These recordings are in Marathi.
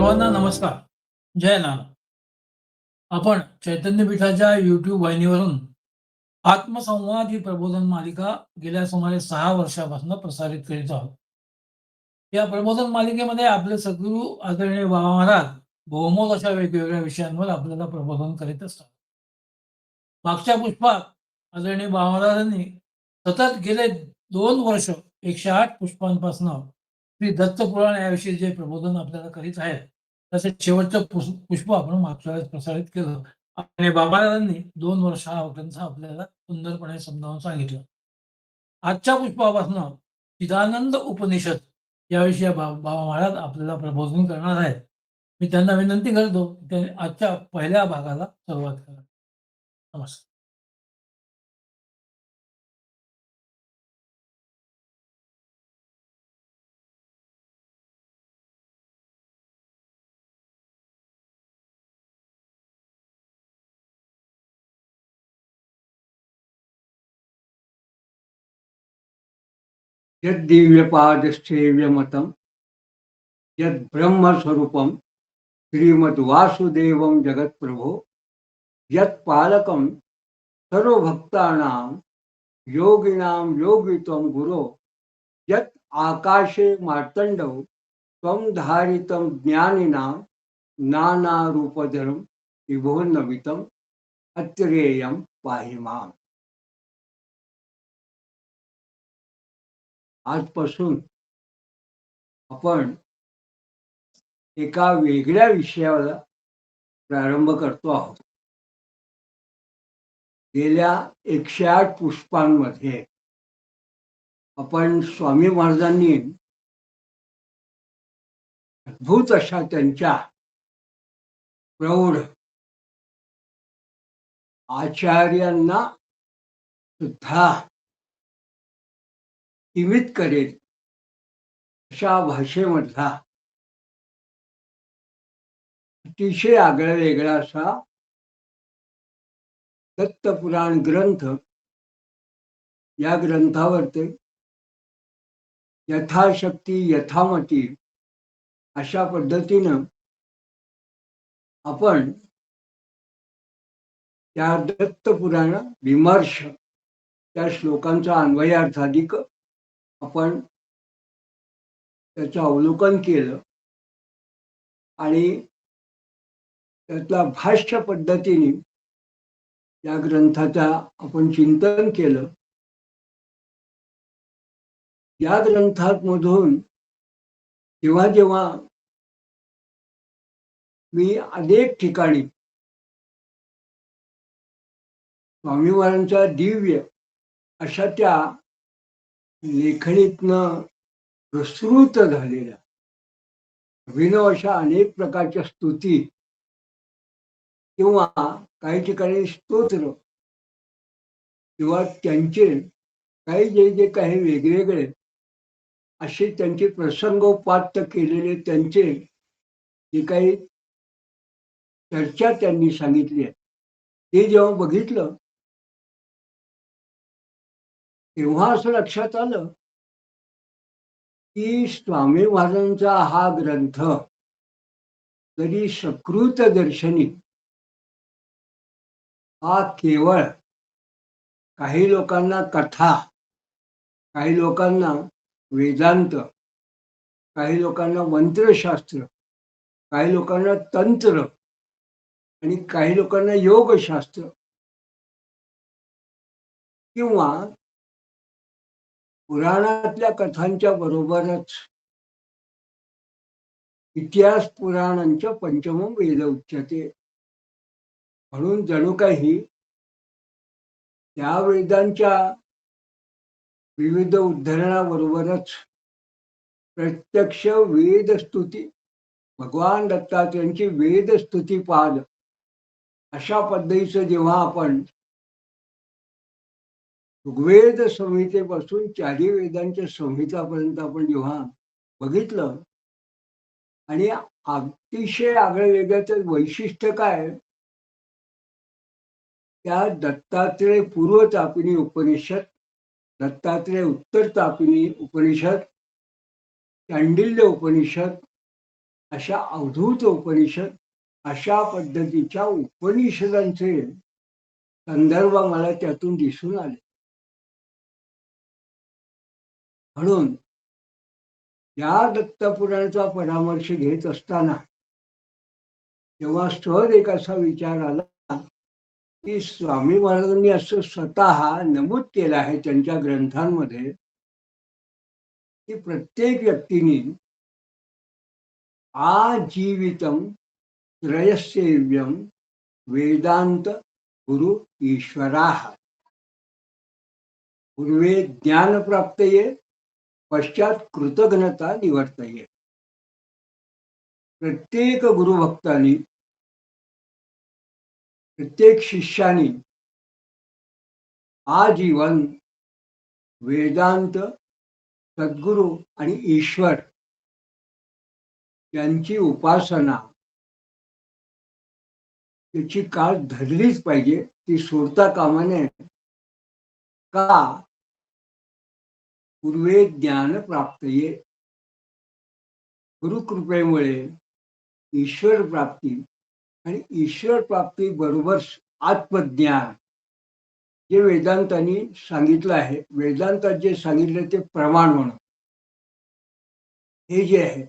सर्वांना नमस्कार. जय नाना. आपण चैतन्यपीठाच्या YouTube वाहिनीवरून आत्मसंवाद ही प्रबोधन मालिका गेल्या सुमारे 6 वर्षापासून प्रसारित करीत आहोत. या प्रबोधन मालिकेमध्ये आपले सद्गुरू आदरणीय बाबा महाराज बहुमोल अशा वेगवेगळ्या विषयांवर आपल्याला प्रबोधन करीत असतात. मागच्या पुष्पात आदरणीय बाबा महाराजांनी सतत गेले 2 वर्ष 108 पुष्पांपासून श्री दत्त पुराण याविषयी जे प्रबोधन आपल्याला करीत आहेत, त्याचं शेवटचं पुष्प आपण मागच्या वेळेस प्रसारित केलं आणि बाबा महाराजांनी 2 वर्ष हा ग्रंथ आपल्याला सुंदरपणे समजावून सांगितलं. आजच्या पुष्पापासून चिदानंद उपनिषद याविषयी बाबा महाराज आपल्याला प्रबोधन करणार आहेत. मी त्यांना विनंती करतो की त्यांनी आजच्या पहिल्या भागाला सुरुवात करा. नमस्कार. यद्दिव्यपादसेव्यमतं यद्ब्रह्मस्वरूपं श्रीमद्वासुदेवं जगत्प्रभो यत्पालकं सर्वभक्तानां योगिनां योगित्वं गुरो यत् आकाशे मार्तण्डौ त्वं धारितं ज्ञानिनां नानारूपधरं विभोर्नमितं अत्रेयं पाहि माम्. आजपासून आपण एका वेगळ्या विषयाला प्रारंभ करतो आहोत. गेल्या 108 पुष्पांमध्ये आपण स्वामी महाराजांनी अद्भुत अशा त्यांच्या प्रौढ आचार्यांना सुद्धा सीमित करेल अशा भाषेमधला अतिशय आगळा वेगळा असा दत्तपुराण ग्रंथ, या ग्रंथावरती यथाशक्ती यथामती अशा पद्धतीनं आपण त्या दत्तपुराण विमर्श त्या श्लोकांचा अन्वयार्थाधिक आपण त्याचं अवलोकन केलं आणि त्यातला भाष्य पद्धतीने या ग्रंथाचा आपण चिंतन केलं. या ग्रंथांमधून जेव्हा जेव्हा मी अनेक ठिकाणी स्वामी महाराजांच्या दिव्य अशा त्या लेखणीतनं प्रसृत झालेल्या अभिनव अशा अनेक प्रकारच्या स्तुती किंवा काही ठिकाणी स्तोत्र किंवा त्यांचे काही जे जे काही वेगवेगळे असे त्यांचे प्रसंगोपात्त केलेले त्यांचे जे काही चर्चा त्यांनी सांगितली आहे, ते जेव्हा बघितलं तेव्हा असं लक्षात आलं की स्वामी महाराजांचा हा ग्रंथ जरी सकृत दर्शनी हा केवळ काही लोकांना कथा, काही लोकांना वेदांत, काही लोकांना मंत्रशास्त्र, काही लोकांना तंत्र आणि काही लोकांना योगशास्त्र किंवा पुराणातल्या कथांच्या बरोबरच इतिहास पुराणांच्या पंचमं वेद उच्यते म्हणून जणू काही त्या वेदांच्या विविध उद्धरणाबरोबरच प्रत्यक्ष वेदस्तुती भगवान दत्तात्रेयांची वेदस्तुती पाद अशा पद्धतीचं जेव्हा आपण ऋग्वेद संहितेपासून चारी वेदांच्या संहितापर्यंत आपण जेव्हा बघितलं आणि अतिशय आगळं वेगळं वैशिष्ट्य काय, त्या दत्तात्रेय पूर्व तापिनी उपनिषद, दत्तात्रेय उत्तर तापिनी उपनिषद, चांडिल्य उपनिषद अशा अवधूत उपनिषद, अशा पद्धतीच्या उपनिषदांचे संदर्भ मला त्यातून दिसून आले. म्हणून या दत्तपुराणाचा परामर्श घेत असताना तेव्हा सहज एक असा विचार आला की स्वामी महाराजांनी असं स्वतः नमूद केलं आहे त्यांच्या ग्रंथांमध्ये की प्रत्येक व्यक्तीने आजीवितम त्रयसेव्यम वेदांत गुरु ईश्वराः पूर्वे ज्ञान प्राप्तये पश्चात कृतघ्नता निवर्तये. प्रत्येक गुरुभक्तांनी, प्रत्येक शिष्याने आजीवन वेदांत, सद्गुरू आणि ईश्वर यांची उपासना त्याची काळ धरलीच पाहिजे, ती सोडता कामा नये. का? पूर्वे ज्ञान प्राप्तये, गुरुकृपेमुळे ईश्वर प्राप्ती आणि ईश्वर प्राप्ती बरोबर आत्मज्ञान जे वेदांतांनी सांगितलं आहे, वेदांतात जे सांगितलं ते प्रमाण म्हणून हे जे आहे,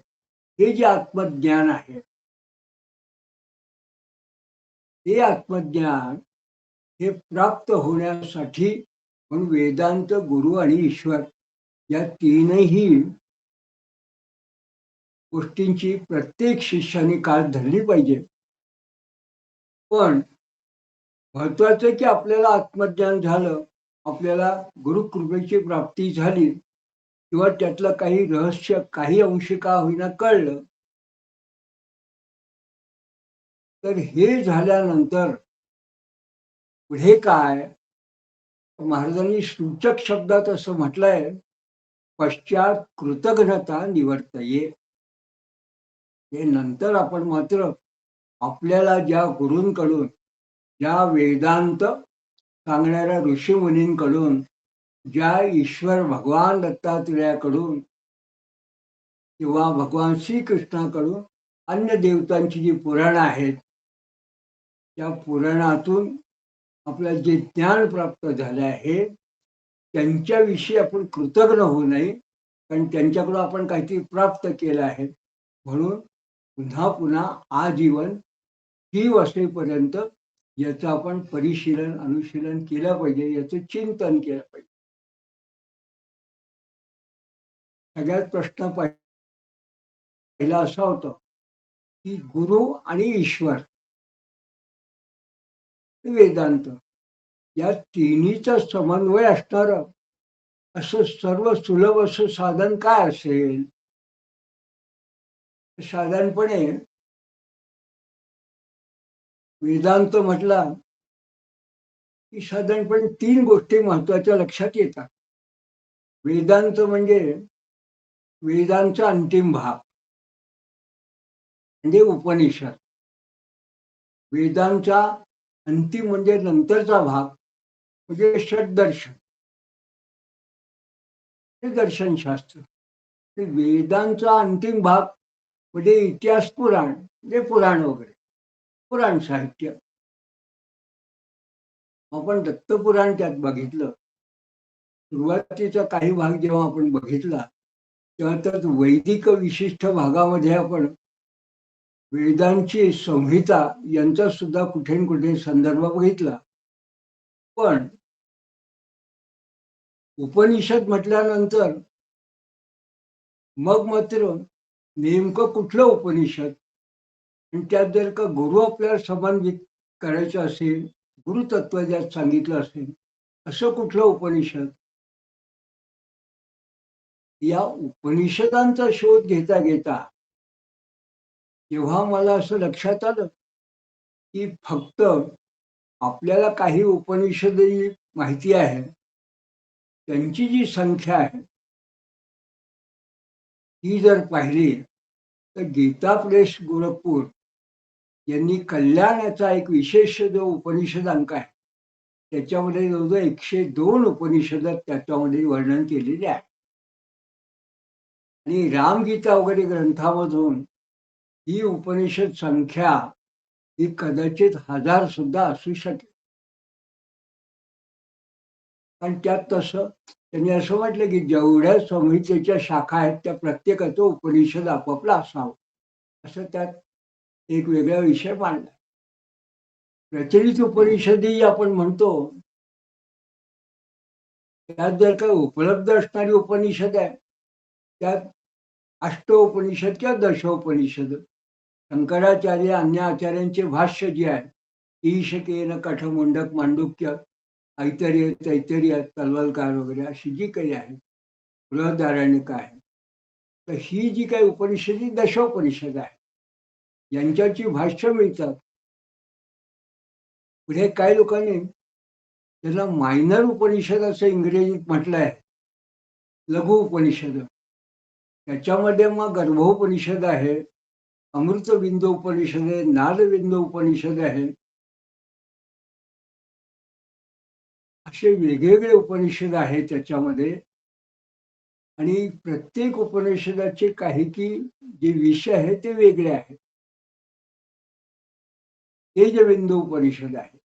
हे जे आत्मज्ञान आहे, ते आत्मज्ञान हे प्राप्त होण्यासाठी म्हणून वेदांत, गुरु आणि ईश्वर या तीनही गोष्टींची प्रत्येक शिष्याने काळ धरली पाहिजे. पण महत्वाचं की आपल्याला आत्मज्ञान झालं, आपल्याला गुरुकृपेची प्राप्ती झाली किंवा त्यातलं काही रहस्य काही अंशी का होईना कळलं, तर हे झाल्यानंतर पुढे काय? महाराजांनी सूचक शब्दात असं म्हटलंय, पश्चात कृतघ्नता निवर्तये. हे नंतर आपण मात्र आपल्याला ज्या गुरूंकडून, ज्या वेदांत सांगणाऱ्या ऋषीमुनींकडून, ज्या ईश्वर भगवान दत्तात्रेयाकडून किंवा भगवान श्रीकृष्णाकडून अन्य देवतांची जी पुराणं आहेत, त्या पुराणातून आपल्याला जे ज्ञान प्राप्त झाले आहे त्यांच्याविषयी आपण कृतज्ञ होऊ नये, कारण त्यांच्याकडून आपण काहीतरी प्राप्त केलं आहे. म्हणून पुन्हा पुन्हा आजीवन जीव असेपर्यंत याचं आपण परिशीलन अनुशीलन केलं पाहिजे, याचं चिंतन केलं पाहिजे. सगळ्यात प्रश्न पहिला असा होता की गुरु आणि ईश्वर वेदांत या तिन्हीचा समन्वय असणार असं सर्व सुलभ असं साधन काय असेल? साधारणपणे वेदांत म्हटला की साधारणपणे तीन गोष्टी महत्वाच्या लक्षात येतात. वेदांत म्हणजे वेदांचा अंतिम भाग म्हणजे उपनिषद. वेदांचा अंतिम म्हणजे नंतरचा भाग म्हणजे षड्दर्शन, हे दर्शनशास्त्र. वेदांचा अंतिम भाग म्हणजे इतिहास पुराण, म्हणजे पुराण वगैरे पुराण साहित्य. आपण दत्तपुराण त्यात बघितलं, सुरुवातीचा काही भाग जेव्हा आपण बघितला तेव्हा तर वैदिक विशिष्ट भागामध्ये आपण वेदांची संहिता यांचा सुद्धा कुठे कुठे संदर्भ बघितला. पण उपनिषद म्हटल्यानंतर मग मात्र नेमकं कुठलं उपनिषद, आणि त्यात जर का गुरु आपल्याला समन्वित करायचं असेल, गुरुतत्व ज्यात सांगितलं असेल असं कुठलं उपनिषद, या उपनिषदांचा शोध घेता घेता तेव्हा मला असं लक्षात आलं की फक्त आपल्याला काही उपनिषदही माहिती आहे, त्यांची जी संख्या आहे ती जर पाहिली तर गीता प्रेस गोरखपूर यांनी कल्याणाचा एक विशेष जो उपनिषद अंक आहे त्याच्यामध्ये जवळजवळ 102 उपनिषद त्याच्यामध्ये वर्णन केलेले आहे. आणि रामगीता वगैरे ग्रंथामधून ही उपनिषद संख्या ही कदाचित 1000 सुद्धा असू शकेल. पण त्यात तसं त्यांनी असं म्हटलं की जेवढ्या संहितेच्या शाखा आहेत त्या प्रत्येकाचं उपनिषद आपापला असावं, असं त्यात एक वेगळा विषय मांडला. प्रचलित उपनिषदही आपण म्हणतो, त्यात जर काही उपलब्ध असणारी उपनिषद आहे, त्यात अष्टोपनिषद किंवा दशोपनिषद, शंकराचार्य अन्य आचार्यांचे भाष्य जे आहे, ईशकेन कठमुंडक मांडुक्य, ऐतरेय तैतरीय तलवलकार वगैरे अशी जी काही आहे, बृहदारण्यक आहे, तर ही जी काही उपनिषद ही दशोपनिषद आहे. यांच्याची भाष्य मिळतात. पुढे काही लोकांनी त्याला मायनर उपनिषद असं इंग्रजीत म्हटलं आहे, लघु उपनिषद. त्याच्यामध्ये मग गर्भोपनिषद आहे, अमृतबिंदू उपनिषद आहे, नादबिंदू उपनिषद आहे, असे वेगवेगळे उपनिषद आहेत त्याच्यामध्ये. आणि प्रत्येक उपनिषदाचे काही की जे विषय आहे ते वेगळे आहेत. तेजबिंदू उपनिषद आहे,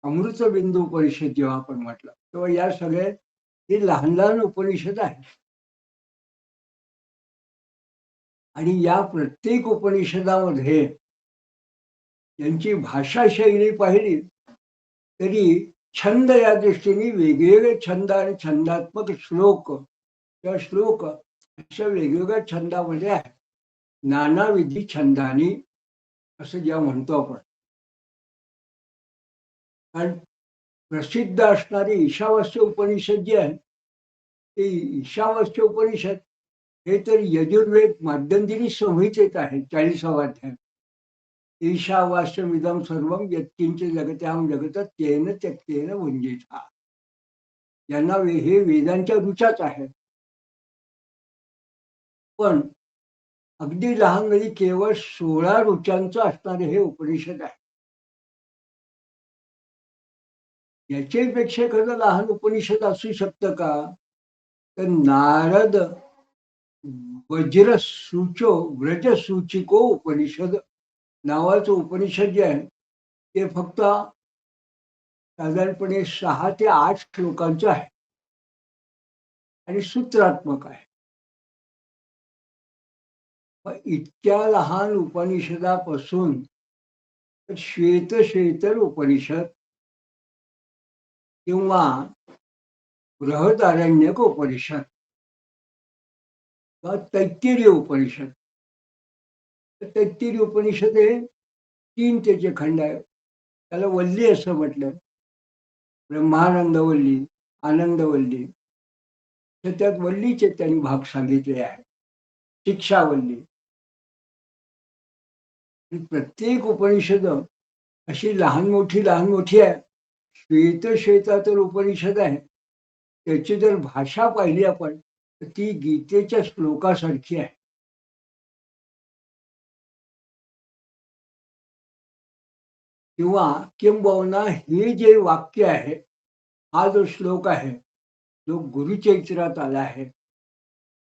अमृतबिंदू उपनिषद जेव्हा आपण म्हटलं तेव्हा या सगळे हे लहान लहान उपनिषद आहेत. आणि या प्रत्येक उपनिषदामध्ये यांची भाषा शैली पाहिली तरी छंद या दृष्टीने वेगवेगळे छंद आणि छंदात्मक श्लोक किंवा श्लोक अशा वेगवेगळ्या छंदामध्ये आहे. नानाविधी छंदानी असं जेव्हा म्हणतो आपण. कारण प्रसिद्ध असणारी ईशावास्य उपनिषद जे आहे ते ईशावास्य उपनिषद हे तर यजुर्वेद माध्यंदिनी संहितेत आहे 40वा अध्याय. ईशावास्यमिदं सर्वं यत्किंच जगत्यां जगत तेन त्यक्तेन भुंजीथा. यांना हे वेदांच्या ऋचाच आहे. पण अगदी लहान म्हणजे केवळ 16 ऋचांचं असणारे हे उपनिषद आहे. याच्यापेक्षा एखादं लहान उपनिषद असू शकतं का? तर नारद वज्रसूचो व्रजसूचिको उपनिषद नावाचं उपनिषद जे आहे ते फक्त साधारणपणे 6 ते 8 श्लोकांचं आहे आणि सूत्रात्मक आहे. इतक्या लहान उपनिषदापासून श्वेतश्वेतर उपनिषद किंवा बृहदारण्यक उपनिषद किंवा तैत्तिरीय उपनिषद. तैत्तिरीय उपनिषद हे 3 त्याचे खंड आहे. त्याला वल्ली असं म्हटलं, ब्रह्मानंदवल्ली, आनंदवल्ली. तर त्यात वल्लीचे त्यांनी भाग सांगितले आहे, शिक्षावल्ली. प्रत्येक उपनिषद अशी लहान मोठी आहे. श्वेता तर उपनिषद आहे, त्याची जर भाषा पाहिली आपण तर ती गीतेच्या श्लोकासारखी आहे. किंवा किंबहुना हे जे वाक्य आहे, हा जो श्लोक आहे जो गुरुचरित्रात आला आहे,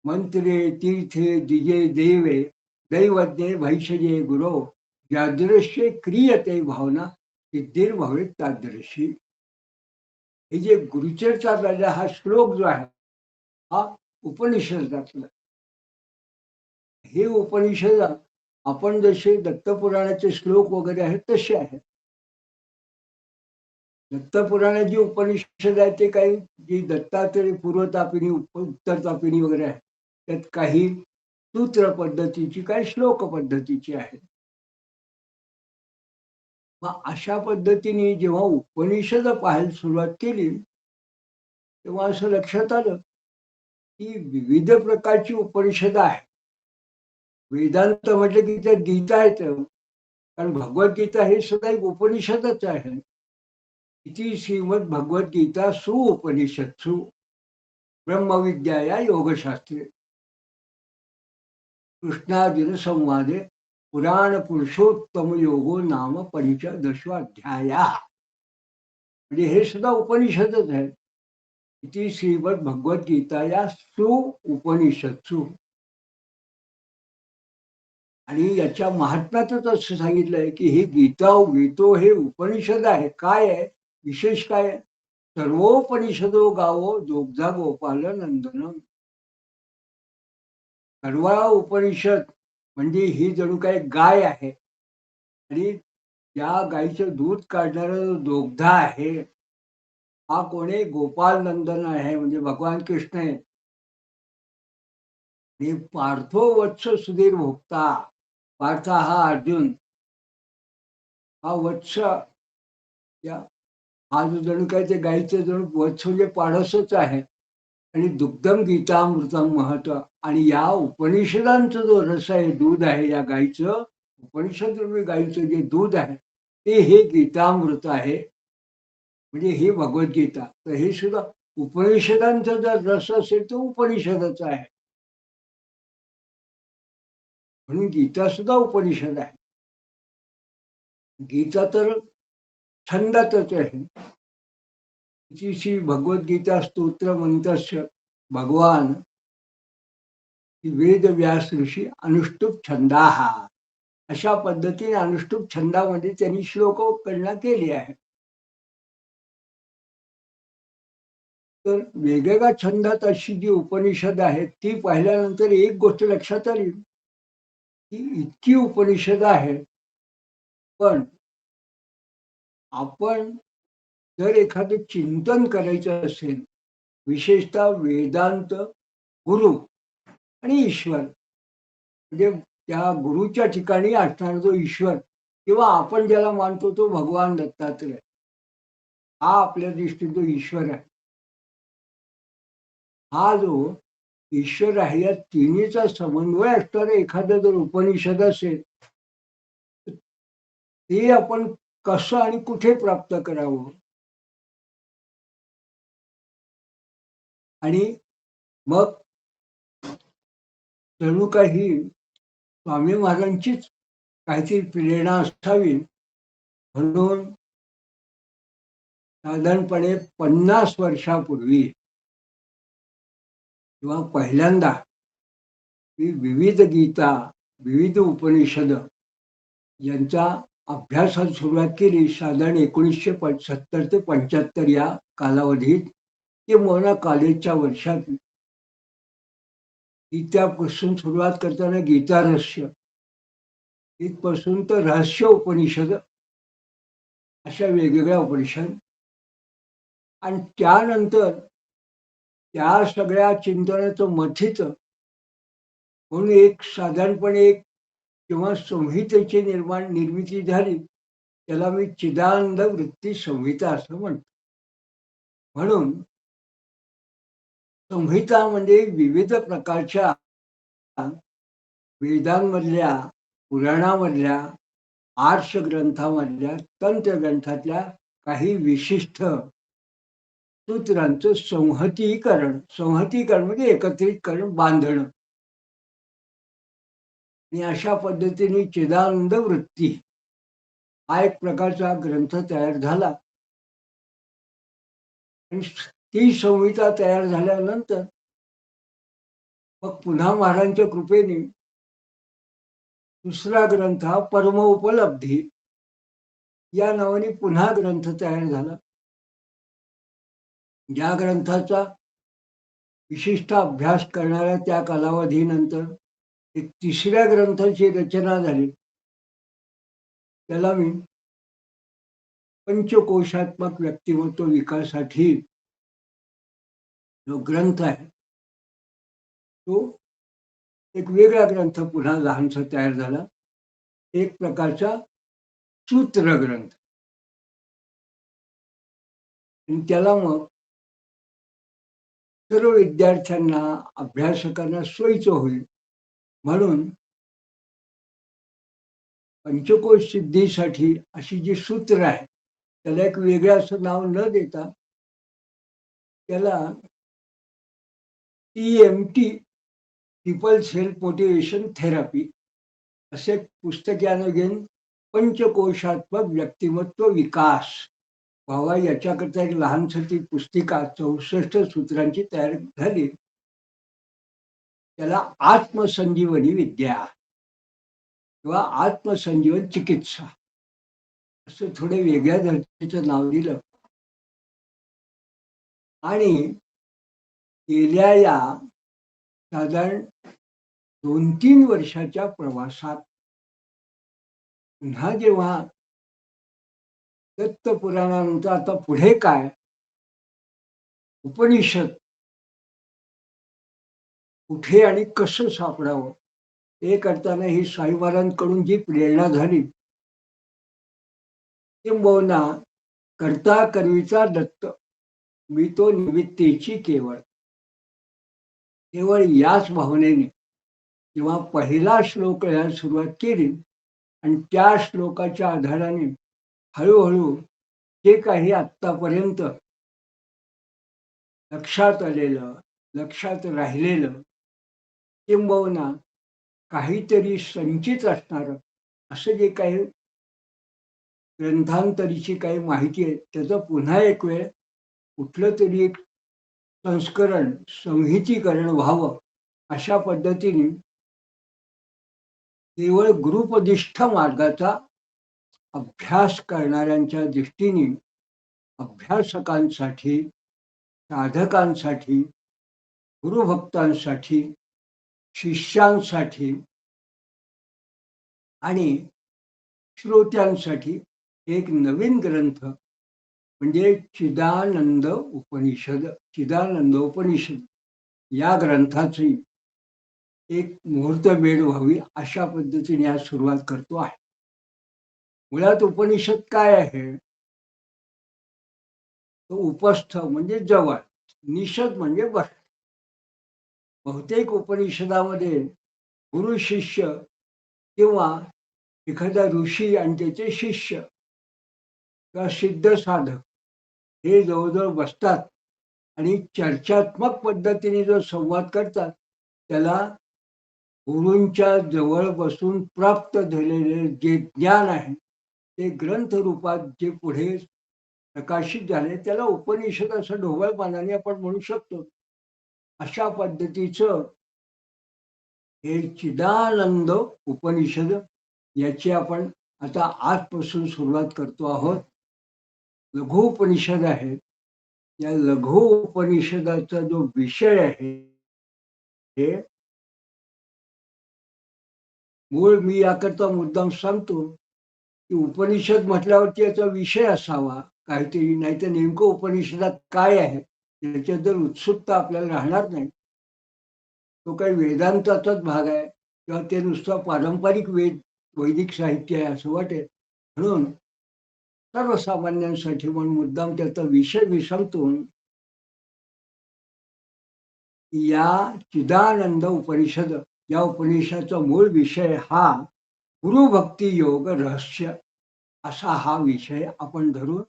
मंत्रे तीर्थे दिजे देवे दैवज्ञे भैषजे गुरो यादृश्ये क्रियते भावना सिद्धिर्भवेत तादृशी. हे जे गुरुचरित्रात आलेला हा श्लोक जो आहे हा उपनिषदातला. हे उपनिषद आपण जसे दत्तपुराणाचे श्लोक वगैरे आहेत तसे आहेत. दत्तपुराणात जी उपनिषद आहे ते काही जी दत्तात्रय पूर्वतापिनी उत्तरतापिनी वगैरे आहे, त्यात काही सूत्र पद्धतीची काही श्लोक पद्धतीची आहे. मग अशा पद्धतीने जेव्हा उपनिषद पाहायला सुरुवात केली तेव्हा असं लक्षात आलं की विविध प्रकारची उपनिषद आहे. वेदांत म्हटलं की त्यात गीता येतं, कारण भगवद्गीता हे सुद्धा एक उपनिषदच आहे. इति श्रीमद भगवद्गीता सुउपनिषत्सु ब्रह्मविद्याया योगशास्त्रे कृष्णार्जुन संवादे पुराण पुरुषोत्तम योगो नाम पंचदशोऽध्याय. म्हणजे हे सुद्धा उपनिषदच आहे. इति श्रीमद भगवद्गीता या सुउपनिषत्सु. आणि याच्या महात्म्यातच असं सांगितलंय की हे गीतो हे उपनिषद आहे. काय आहे? विशेष काय आहे? सर्वोपनिषदो गावो दोग्धा गोपाल नंदन. सर्व उपनिषद म्हणजे ही जणू काय गाय आहे आणि या गायीचं दूध काढणारा जो दोग्धा आहे हा कोणी गोपाल नंदन आहे म्हणजे भगवान कृष्ण आहे. आणि पार्थो वत्स सुधीर भोक्ता. पार्थ हा अर्जुन, हा वत्स, या हा जो जणू काय ते गायीचं जणू वत्स म्हणजे पाडसच आहे. आणि दुग्धम गीतामृतम महत्व. आणि या उपनिषदांचा जो रस आहे, दूध आहे या गायीचं, उपनिषद रूपी गायीचं जे दूध आहे ते हे गीतामृत आहे. म्हणजे ही भगवद्गीता. तर हे सुद्धा उपनिषदांचा जर रस असेल तर उपनिषदच आहे. म्हणून गीता सुद्धा उपनिषद आहे. गीता तर छंदातच आहे. तिची भगवद्गीता स्तोत्र मंत्रस्य भगवान वेद व्यास ऋषी अनुष्टुप छंदाहा, अशा पद्धतीने अनुष्टुप छंदामध्ये त्यांनी श्लोकगणना केली आहे. तर वेगवेगळ्या छंदात अशी जी उपनिषद आहेत ती पाहिल्यानंतर एक गोष्ट लक्षात आली की इतकी उपनिषद आहे, पण आपण जर एखादं चिंतन करायचं असेल, विशेषतः वेदांत, गुरु आणि ईश्वर, म्हणजे त्या गुरुच्या ठिकाणी असणारा जो ईश्वर किंवा आपण ज्याला मानतो तो भगवान दत्तात्रय, हा आपल्या दृष्टीने जो ईश्वर आहे. हा जो ईश्वर आहे या तिन्हीचा समन्वय असणारं एखादं जर उपनिषद असेल, ते आपण कसं आणि कुठे प्राप्त करावं. आणि मग जणू काही स्वामी महाराजांचीच काहीतरी प्रेरणा असावी म्हणून साधारणपणे 50 वर्षापूर्वी किंवा पहिल्यांदा मी विविध गीता, विविध उपनिषद यांचा अभ्यासाला सुरुवात केली. साधारण 1970 ते 75 या कालावधीत, किंवा कॉलेजच्या वर्षात. गीतापासून सुरुवात करताना गीता रहस्य, इथपासून तर रहस्य उपनिषद, अशा वेगवेगळ्या उपनिषद. आणि त्यानंतर त्या सगळ्या चिंतनाचं मथित म्हणून एक साधारणपणे एक जेव्हा संहितेची निर्मिती झाली, त्याला मी चिदानंद वृत्ती संहिता असं म्हणतो. म्हणून संहिता म्हणजे विविध प्रकारच्या वेदांमधल्या, पुराणामधल्या, आर्ष ग्रंथामधल्या, तंत्र ग्रंथातल्या काही विशिष्ट सूत्रांचं संहतीकरण म्हणजे एकत्रितकरण, बांधणं. आणि अशा पद्धतीने चिदानंद वृत्ती हा एक प्रकारचा ग्रंथ तयार झाला. आणि ती संहिता तयार झाल्यानंतर मग पुन्हा महाराजांच्या कृपेने दुसरा ग्रंथ हा परमोपलब्धी या नावाने पुन्हा ग्रंथ तयार झाला. ज्या ग्रंथाचा विशिष्ट अभ्यास करणाऱ्या त्या कालावधीनंतर एक तिसऱ्या ग्रंथाची रचना झाली. त्याला मी पंचकोशात्मक व्यक्तिमत्व विकासासाठी जो ग्रंथ आहे तो एक वेगळा ग्रंथ पुन्हा लहानसा तयार झाला, एक प्रकारचा सूत्र ग्रंथ. आणि त्याला मग सर्व विद्यार्थ्यांना, अभ्यासकांना सोयीचं होईल म्हणून पंचकोश सिद्धीसाठी अशी जी सूत्र आहे त्याला एक वेगळं असं नाव न देता त्याला TMT, triple self motivation therapy, असे पुस्तकानं घेऊन पंचकोशात्मक व्यक्तिमत्व विकास व्हावा याच्याकरता एक लहानशी ती पुस्तिका 64 सूत्रांची तयार झाली. त्याला आत्मसंजीवनी विद्या किंवा आत्मसंजीवन चिकित्सा असं थोडे वेगळ्या धर्तीचं नाव दिलं. आणि गेल्या या साधारण 2-3 वर्षाच्या प्रवासात पुन्हा जेव्हा दत्त पुराणानंतर आता पुढे काय, उपनिषद कुठे आणि कसं सापडावं हे करताना ही साई महाराजांकडून जी प्रेरणा झाली, किंबहुना करता करवीचा दत्त, मी तो निमित्तेची केवळ, केवळ याच भावनेने जेव्हा पहिला श्लोक लिहायला सुरुवात केली आणि त्या श्लोकाच्या आधाराने हळूहळू जे काही आत्तापर्यंत लक्षात आलेलं, लक्षात राहिलेलं, किंबहुना काहीतरी संचित असणारं असं जे काही ग्रंथांतरीची काही माहिती आहे, त्याचं पुन्हा एक वेळ कुठलं तरी एक संस्करण, संहितीकरण व्हावं अशा पद्धतीने केवळ गुरुपदिष्ठ मार्गाचा अभ्यास करणाऱ्यांच्या दृष्टीने अभ्यासकांसाठी, साधकांसाठी, गुरुभक्तांसाठी, शिष्यांसाठी आणि श्रोत्यांसाठी एक नवीन ग्रंथ म्हणजे चिदानंद उपनिषद. चिदानंद उपनिषद या ग्रंथाची एक मुहूर्तमेढ व्हावी अशा पद्धतीने आज सुरुवात करतो आहे. मुळात उपनिषद काय आहे? तो उपस्थ म्हणजे जवळ, निषद म्हणजे बस. बहुतेक उपनिषदामध्ये गुरु शिष्य किंवा एखादा ऋषी आणि त्याचे शिष्य किंवा सिद्ध साधक हे जवळजवळ बसतात आणि चर्चात्मक पद्धतीने जो संवाद करतात त्याला गुरूंच्या जवळ बसून प्राप्त झालेले जे ज्ञान आहे ते ग्रंथ रूपात जे पुढे प्रकाशित झाले त्याला उपनिषद असं ढोबळमानाने आपण म्हणू शकतो. अशा पद्धतीचं हे चिदानंद उपनिषद याची आपण आता आजपासून सुरुवात करतो आहोत. लघु उपनिषद आहे. या लघु उपनिषदाचा जो विषय आहे हे मूळ मी याकरता मुद्दाम सांगतो की उपनिषद म्हटल्यावरती याचा विषय असावा काहीतरी, नाही तर नेमकं उपनिषदात काय आहे याच्यात जर उत्सुकता आपल्याला राहणार नाही. तो काही वेदांताचाच भाग आहे किंवा ते नुसतं पारंपरिक वैदिक साहित्य आहे असं वाटेल. म्हणून सर्वसामान्यांसाठी म्हणून मुद्दाम त्याचा विषय मी सांगतो. या चिदानंद उपनिषद या उपनिषदाचा मूळ विषय हा गुरुभक्ती योग रहस्य असा हा विषय आपण धरून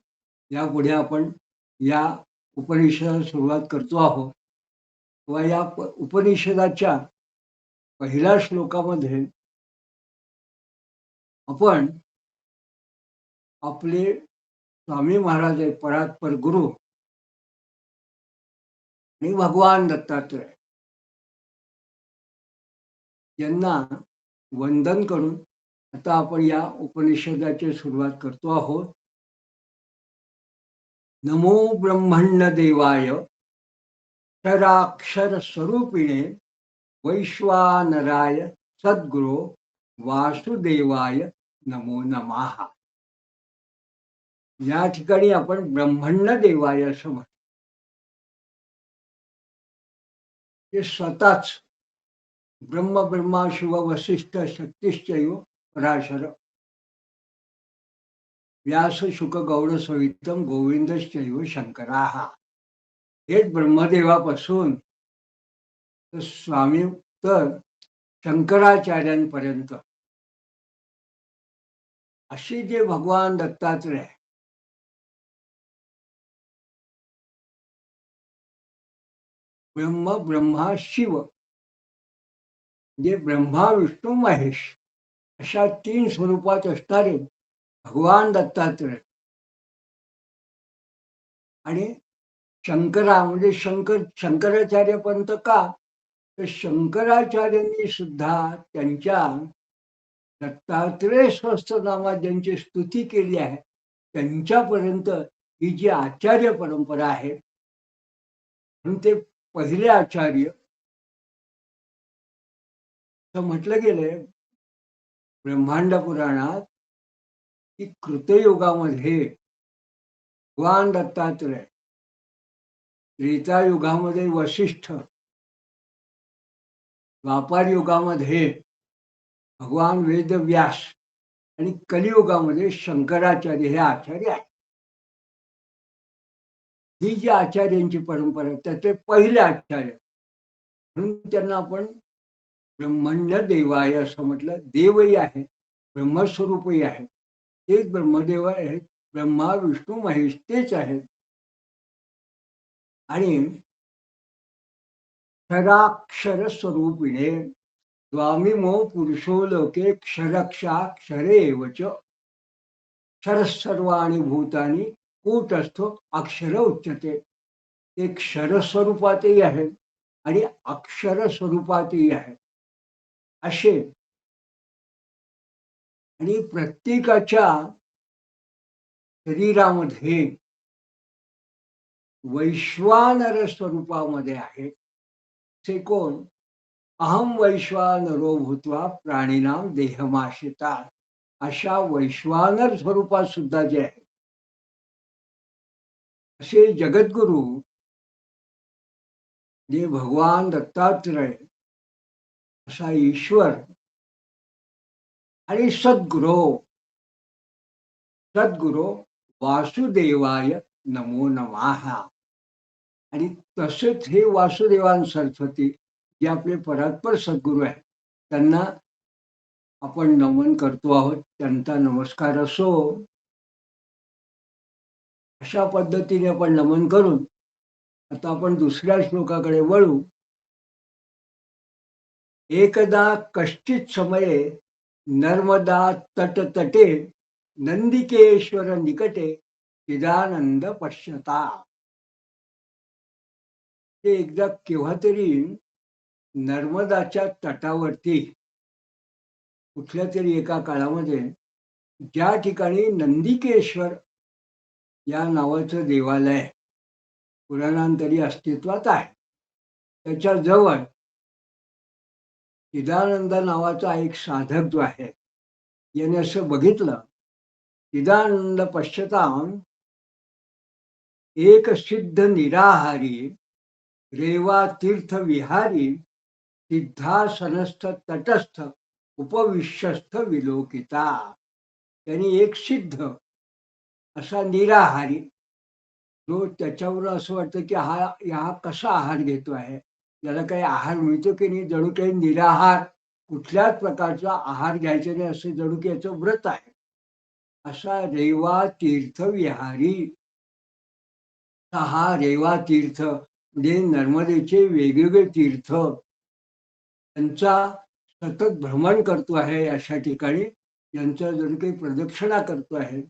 यापुढे आपण या उपनिषदाला सुरुवात करतो आहोत. किंवा या उपनिषदाच्या पहिल्या श्लोकामध्ये आपण आपले स्वामी महाराज आहे परात्पर गुरु आणि भगवान दत्तात्रय यांना वंदन करून आता आपण या उपनिषदाची सुरुवात करतो आहोत. नमो ब्रह्मण्य देवाय क्षराक्षर स्वरूपिणे वैश्वानराय सद्गुरो वासुदेवाय नमो नमः. या ठिकाणी आपण ब्रह्मण्य देवाय असं म्हणतो. हे स्वतःच ब्रह्म ब्रह्मा शिव वसिष्ठ शक्तिश्चैव पराशर व्यास शुक गौड सवितम गोविंदश्चैव शंकराः. हेच ब्रह्मदेवापासून तर स्वामी तर शंकराचार्यांपर्यंत असे जे भगवान दत्तात्रय ब्रह्म ब्रह्मा शिव जे ब्रह्मा विष्णू महेश अशा 3 स्वरूपात असणारे भगवान दत्तात्रय आणि शंकरा म्हणजे शंकराचार्यपर्यंत का तर शंकराचार्यांनी सुद्धा त्यांच्या दत्तात्रेय सहस्त्रनामात ज्यांची स्तुती केली आहे त्यांच्यापर्यंत ही जी आचार्य परंपरा आहे, म्हणून ते पहिले आचार्य असं म्हटलं गेलंय ब्रह्मांड पुराणात की कृतयुगामध्ये भगवान दत्तात्रेय, त्रेतायुगामध्ये वसिष्ठ, द्वापार युगामध्ये भगवान वेदव्यास आणि कलियुगामध्ये शंकराचार्य हे आचार्य आहेत. ही जी आचार्यांची परंपरा आहे त्याचे पहिले आचार्य, म्हणून त्यांना आपण ब्रह्मण्य देवाय असं म्हटलं. देवही आहे, ब्रह्मस्वरूपही आहे, तेच ब्रह्मदेव आहेत. ब्रह्मा विष्णू महेश तेच आहेत. आणि क्षराक्षर स्वरूपिणे स्वामिमो पुरुषो लोके क्षरक्षाक्षरे एवच क्षर सर्वाणि भूतानी कूटस्थो अक्षर उच्यते. ते क्षर स्वरूपातही आहेत आणि अक्षर स्वरूपातही आहेत असे. आणि प्रत्येकाच्या शरीरामध्ये वैश्वानर स्वरूपामध्ये आहे. ते कोण? अहम वैश्वानरो भूत्वा प्राणीनाम देहमाश्रिता. अशा वैश्वानर स्वरूपात सुद्धा जे आहे असे जगद्गुरु जे भगवान दत्तात्रेय असा ईश्वर आणि सद्गुरो वासुदेवाय नमो नमः. आणि तसेच हे वासुदेवान सरस्वती जे आपले परात्पर सद्गुरू आहेत त्यांना आपण नमन करतो आहोत. त्यांचा नमस्कार असो. अशा पद्धतीने आपण नमन करून आता आपण दुसऱ्या श्लोकाकडे वळू. एकदा कश्चित समये नर्मदा तटतटे नंदिकेश्वर निकटे चिदानंद पश्यता. ते एकदा केव्हा तरी नर्मदाच्या तटावरती कुठल्या तरी एका काळामध्ये ज्या ठिकाणी नंदिकेश्वर या नावाचं देवालय पुराणांतरी अस्तित्वात आहे त्याच्या जवळ चिदानंद नावाचा एक साधक जो आहे याने असं बघितलं. चिदानंद पश्यताम एक सिद्ध निराहारी रेवा तीर्थ विहारी सिद्धासनस्थ तटस्थ उपविश्यस्थ विलोकिता. त्यांनी एक सिद्ध असा निराहारी जो त्याच्यावर असं वाटतं की हा कसा आहार घेतो आहे, याला काही आहार मिळतो की नाही, जणू काही निराहार कुठल्याच प्रकारचा आहार घ्यायचा नाही असं जणू की याचं व्रत आहे. असा रेवा तीर्थ विहारी. हा रेवा तीर्थ म्हणजे नर्मदेचे वेगवेगळे तीर्थ त्यांचा सतत भ्रमण करतो आहे. अशा ठिकाणी यांचा जणू काही प्रदक्षिणा करतो आहे,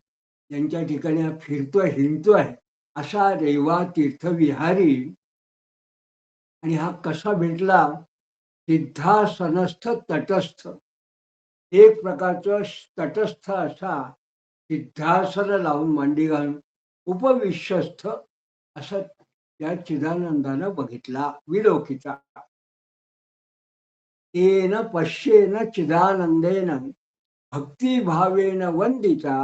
यांच्या ठिकाणी फिरतोय हिंडतो आहे असा रेवा तीर्थ विहारी. आणि हा कसा भेटला? सिद्धासनस्थ तटस्थ. एक प्रकारचं तटस्थ असा सिद्धासन लावून मांडी घालून उपविश्यस्थ असं त्या चिदानंदानं बघितला विलोकिता. तेन पश्येन चिदानंदेन भक्तिभावेन वंदिता.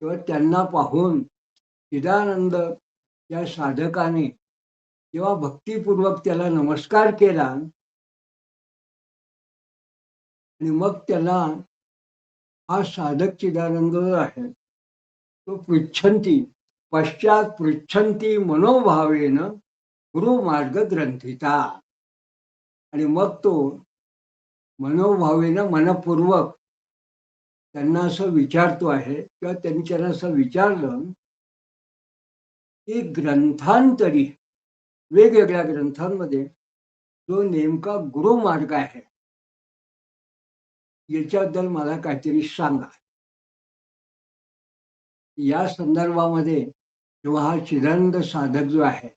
तेव्हा त्यांना पाहून चिदानंद या साधकाने जेव्हा भक्तिपूर्वक त्याला नमस्कार केला आणि मग त्याला हा साधक चिदानंद आहे तो पृच्छंती पश्चात पृच्छंती मनोभावेन गुरुमार्ग ग्रंथिता. आणि मग तो मनोभावेनं मनपूर्वक त्यांना असं विचारतो आहे किंवा त्यांनी त्यांना असं विचारलं की ग्रंथांतरी वेगवेगळ्या ग्रंथांमध्ये जो नेमका गुरुमार्ग आहे याच्याबद्दल मला काहीतरी सांगा. या संदर्भामध्ये जेव्हा हा चिदानंद साधक जो आहे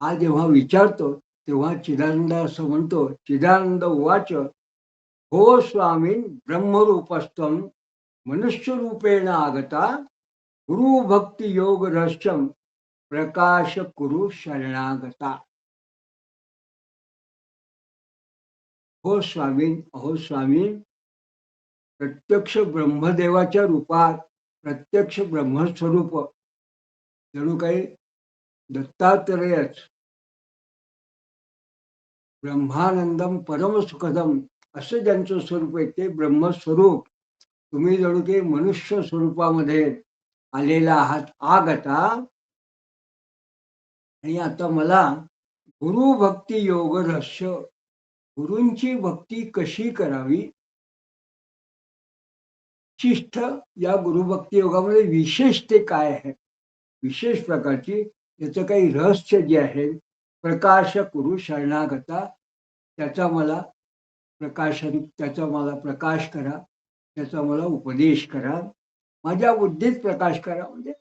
हा जेव्हा विचारतो तेव्हा चिदानंद असं म्हणतो. चिदानंद उवाच हो स्वामीन ब्रह्मरूपस्थम मनुष्यरूपेण आगता गुरु भक्ती योग रहस्यम प्रकाश कुरु शरणागता. हो स्वामीन, अहो स्वामीन, प्रत्यक्ष ब्रह्मदेवाच्या रूपात प्रत्यक्ष ब्रह्मस्वरूप जणू काही दत्तात्रेयच ब्रह्मानंदम परमसुखदम असं ज्यांचं स्वरूप आहे ते ब्रह्मस्वरूप तुम्ही जणू काही मनुष्य स्वरूपामध्ये आलेला आहात आगता. आणि आता मला गुरु भक्ती योग रहस्य गुरूंची भक्ती कशी करावी विशिष्ट या गुरुभक्ती योगामध्ये विशेष ते काय आहे विशेष प्रकारची त्याचं काही रहस्य जे आहे प्रकाश कुरु शरणागता त्याचा मला त्याचा मला प्रकाश करा त्याचा मला उपदेश करा माझ्या बुद्धीत प्रकाश करा म्हणजे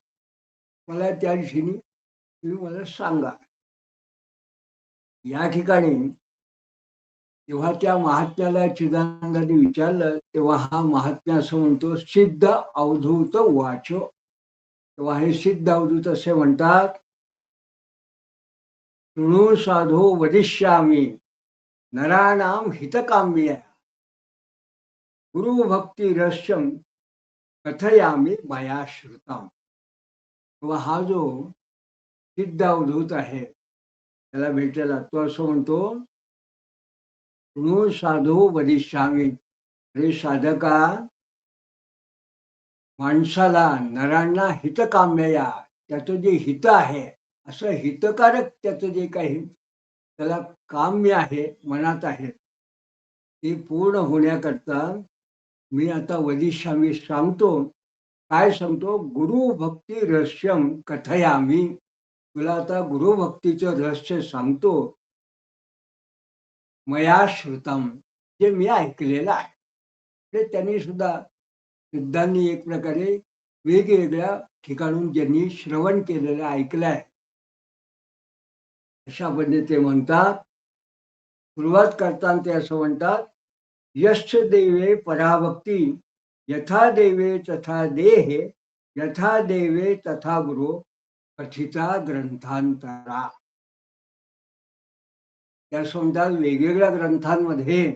मला त्या दिशेने तुम्ही मला सांगा. या ठिकाणी जेव्हा त्या महात्म्याला चिदानंदाने विचारलं तेव्हा हा महात्म्या असं म्हणतो सिद्ध अवधूत वाच. तेव्हा हे सिद्ध अवधूत असे म्हणतात शृणु साधो वदिष्यामी नराणाम हितकाम्य गुरुभक्ती रहस्यम कथयामी मया श्रुताम. तेव्हा हा जो सिद्ध अवधूत आहे त्याला भेटलेला तो असं म्हणतो शृणु साधो वदिष्यामी. रे साधका माणसाला नरांना हितकाम्यया त्याचं जे हित आहे असं हितकारक त्याचं जे काही त्याला काम्य आहे मनात आहे ते पूर्ण होण्याकरता मी आता वदिष्यामी सांगतो. काय सांगतो गुरु भक्ती रहस्यम कथयामी. तुला आता गुरुभक्तीचं रहस्य सांगतो मया श्रुतम जे मी ऐकलेलं आहे. ते त्यांनी सुद्धा सिद्धांनी एक प्रकारे वेगवेगळ्या ठिकाणून ज्यांनी श्रवण केलेलं ऐकलं आहे अशा पद्धतीने ते म्हणतात. सुरुवात करताना ते असं म्हणतात यश देवे पराभक्ती यथा देवे तथा देहे यथा देवे तथा गुरु कथिता ग्रंथांतरा. त्या म्हणतात वेगवेगळ्या ग्रंथांमध्ये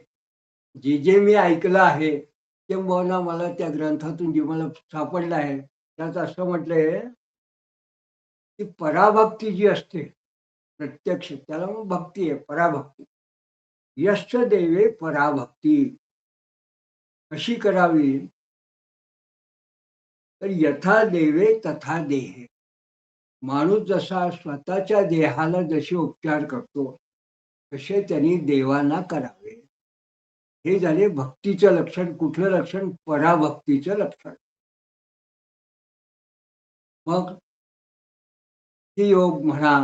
जे जे मी ऐकलं आहे ते मला त्या ग्रंथातून जे मला सापडलं आहे त्यात असं म्हटलंय की पराभक्ती जी असते प्रत्यक्ष त्याला मग भक्ती आहे पराभक्ती. यश देवे पराभक्ती कशी करावी तर यथा देवे तथा देहे. माणूस जसा स्वतःच्या देहाला जसे उपचार करतो तसे त्यांनी देवांना करावे. हे झाले भक्तीचं लक्षण. कुठलं लक्षण पराभक्तीचं लक्षण. मग योग म्हणा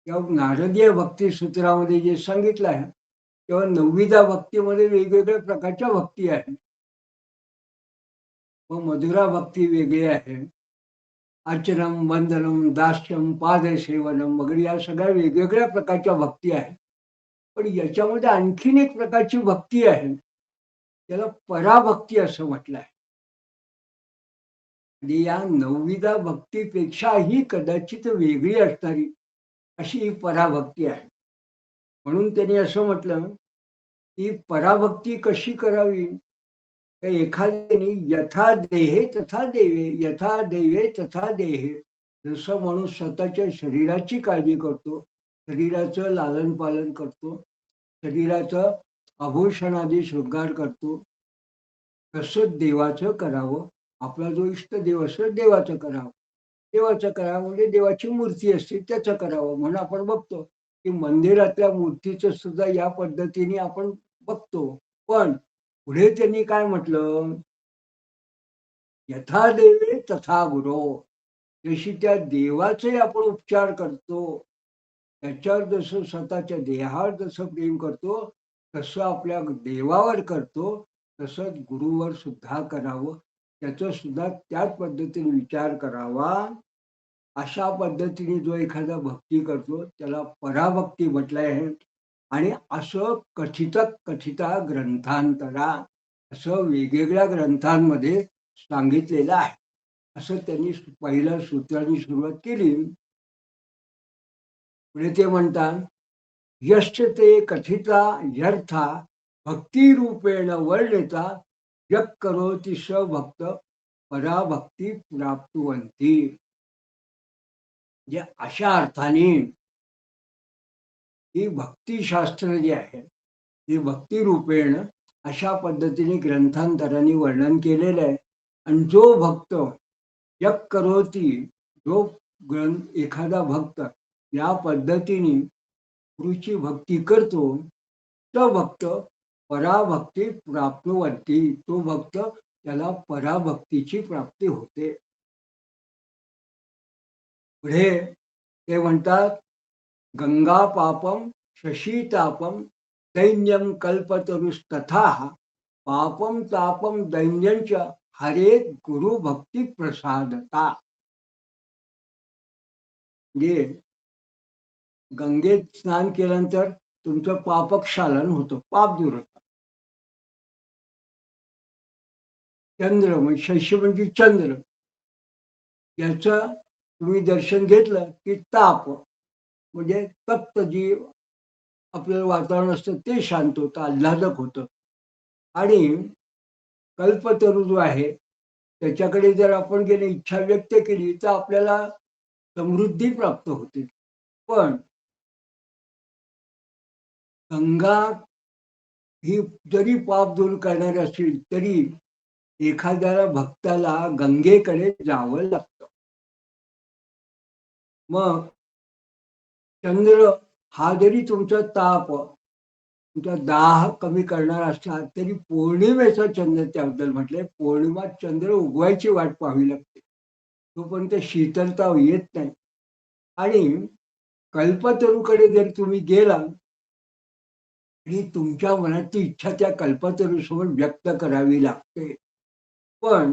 किंवा नारदीय भक्ती सूत्रामध्ये जे सांगितलं आहे तेव्हा 9वीदा भक्तीमध्ये वेगवेगळ्या प्रकारच्या भक्ती आहेत. मग मधुरा भक्ती वेगळी आहे. अर्चनम वंदनम दास्यम पादसेवनम वगैरे या सगळ्या वेगवेगळ्या प्रकारच्या भक्ती आहेत. पण याच्यामध्ये आणखीन एक प्रकारची भक्ती आहे त्याला पराभक्ती असं म्हटलं आहे. आणि या 9वीदा भक्तीपेक्षाही कदाचित वेगळी असणारी अशी ही पराभक्ती आहे. म्हणून त्यांनी असं म्हटलं की पराभक्ती कशी करावी तर एखाद्याने यथा देहे तथा देवे यथा देवे तथा देहे. जसं माणूस स्वतःच्या शरीराची काळजी करतो शरीराचं लालन पालन करतो शरीराचं आभूषणादी शृंगार करतो तसं देवाचं करावं. आपला जो इष्ट देव असतो देवाचं करावं. देवाचं करावं म्हणजे देवाची मूर्ती असते त्याचं करावं. म्हणून आपण बघतो की मंदिरातल्या मूर्तीचं सुद्धा या पद्धतीने आपण बघतो. पण पुढे त्यांनी काय म्हटलं यथा देवे तथा गुरु. जशी त्या देवाचे आपण उपचार करतो त्याच्यावर जसं स्वतःच्या देहावर जसं प्रेम करतो तसं आपल्या देवावर करतो तसंच गुरुवर सुद्धा करावं. त्याचं सुद्धा त्याच पद्धतीने विचार करावा. अशा पद्धतीने जो एखादा भक्ती करतो त्याला पराभक्ती म्हटलं आहे. आणि असं कथिता ग्रंथांतरा असं वेगवेगळ्या ग्रंथांमध्ये सांगितलेलं आहे. असं त्यांनी पहिल्या सूत्राने सुरुवात केली. पुढे ते म्हणतात, यश्च ते कथिता यर्था भक्तिरूपेण वर्णिता यः करोति स भक्त पराभक्ती प्राप्नुवन्ति. म्हणजे अशा अर्थाने ही भक्तिशास्त्र जे आहे हे भक्तिरूपेण अशा पद्धतीने ग्रंथांतराने वर्णन केलेलं आहे. आणि जो भक्त यः करोति, जो एखादा भक्त या पद्धतीने गुरुची भक्ती करतो, तो भक्त पराभक्ती प्राप्नुवन्ति, तो भक्त त्याला पराभक्तीची प्राप्ती होते. पुढे ते म्हणतात, गंगा पापम शशीतापम दैन्यम कल्पतरुस्तथा पापम तापम दैन्यंच हरेत गुरुभक्ती प्रसादता. म्हणजे गंगेत स्नान केल्यानंतर तुमचं पापक्षालन होतं, पाप दूर होतं. चंद्र म्हणजे शशी म्हणजे चंद्र, याचं तुम्ही दर्शन घेतलं की ताप म्हणजे तप्त जी आपल्याला वातावरण असतं ते शांत होतं, आल्हादक होतं. आणि कल्पतरू जो आहे त्याच्याकडे जर आपण गेले, इच्छा व्यक्त केली तर आपल्याला समृद्धी प्राप्त होते. पण गंगा ही जरी पाप दूर करणारी असेल तरी एखाद्याला भक्ताला गंगेकडे जावं लागतं. मग चंद्र हा जरी तुमचा ताप, तुमचा दाह कमी करणारा असला तरी पौर्णिमेचा चंद्र त्याबद्दल म्हटलंय, पौर्णिमा चंद्र उगवायची वाट पाहावी लागते, तोपर्यंत शीतलता येत नाही. आणि कल्पतरूकडे जर तुम्ही गेला आणि तुमच्या मनातली इच्छा त्या कल्पतरूसमोर व्यक्त करावी लागते. पण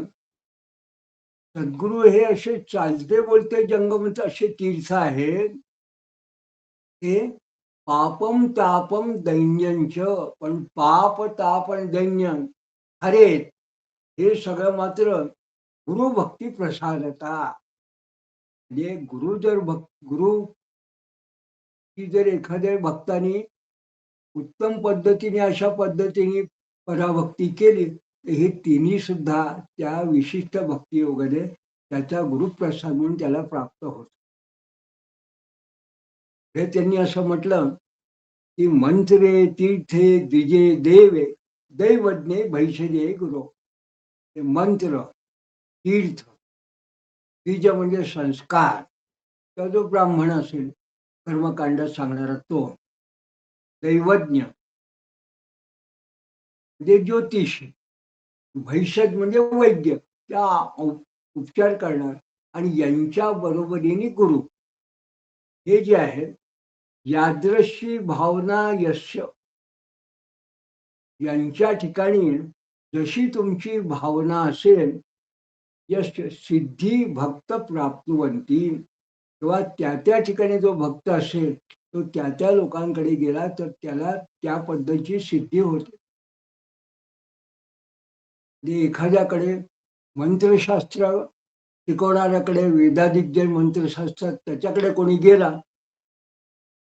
सद्गुरू हे असे चालते बोलते जंगमत असे तीर्थ आहेत, ते पापम तापम दैन्यंच, पण पाप ताप आणि दैन्य हरेत, हे सगळं मात्र गुरुभक्ती प्रसादता. म्हणजे गुरु की जर एखाद्या भक्ताने उत्तम पद्धतीने अशा पद्धतीने पराभक्ती केली तर हे तिन्ही सुद्धा त्या विशिष्ट भक्ती योगाने त्याचा गुरुप्रसाद म्हणून त्याला प्राप्त होत. हे त्यांनी असं म्हटलं की मंत्रे तीर्थे द्विजे देवे दैवज्ञे भैषजे गुरु. हे मंत्र, तीर्थ, द्विज म्हणजे संस्कार, तर जो ब्राह्मण असेल कर्मकांड सांगणारा तो, दैवज्ञ म्हणजे ज्योतिषी, भैषज म्हणजे वैद्य, त्या उपचार करणार, आणि यांच्या बरोबरीने गुरु, हे जे आहे यादृशी भावना यश, यांच्या ठिकाणी जशी तुमची भावना असेल, यश सिद्धी भक्त प्राप्तवंती, तेव्हा त्या त्या ठिकाणी जो भक्त असेल तो त्या त्या लोकांकडे गेला तर त्याला त्या पद्धतीची सिद्धी होते. एखाद्याकडे मंत्रशास्त्र शिकवणाऱ्याकडे, वेदाधिक जे मंत्रशास्त्र त्याच्याकडे कोणी गेला,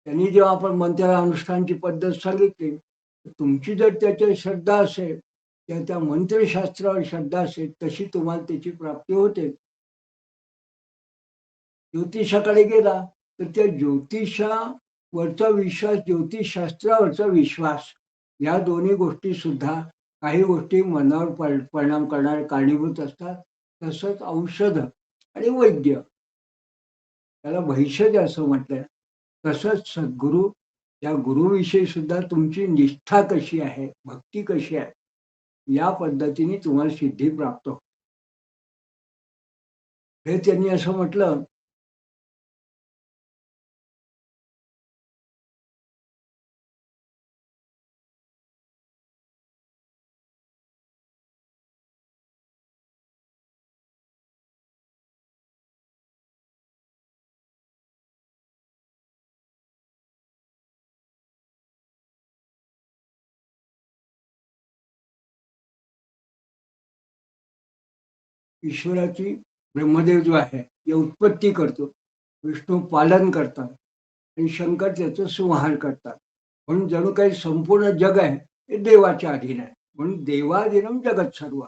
त्यांनी जेव्हा आपण मंत्रानुष्ठानची पद्धत सांगितली, तुमची जर त्याच्यावर श्रद्धा असेल, त्या मंत्रशास्त्रावर श्रद्धा असेल, तशी तुम्हाला त्याची प्राप्ती होते. ज्योतिषाकडे गेला तर त्या ज्योतिषावरचा विश्वास, ज्योतिषशास्त्रावरचा विश्वास, या दोन्ही गोष्टी सुद्धा काही गोष्टी मनावर परिणाम करणारे कारणीभूत असतात. तसंच औषध आणि वैद्य, त्याला भैषज असं म्हटलंय. तसंच सद्गुरू, या गुरुविषयी सुद्धा तुमची निष्ठा कशी आहे, भक्ती कशी आहे, या पद्धतीने तुम्हाला सिद्धी प्राप्त होते. हे त्यांनी असं म्हटलं ईश्वराची ब्रह्मदेव जो आहे ते उत्पत्ती करतो, विष्णू पालन करतात आणि शंकर त्याचं संहार करतात. म्हणून जणू काही संपूर्ण जग आहे हे देवाच्या अधीन आहे. म्हणून देवाधीनम जगत सर्व.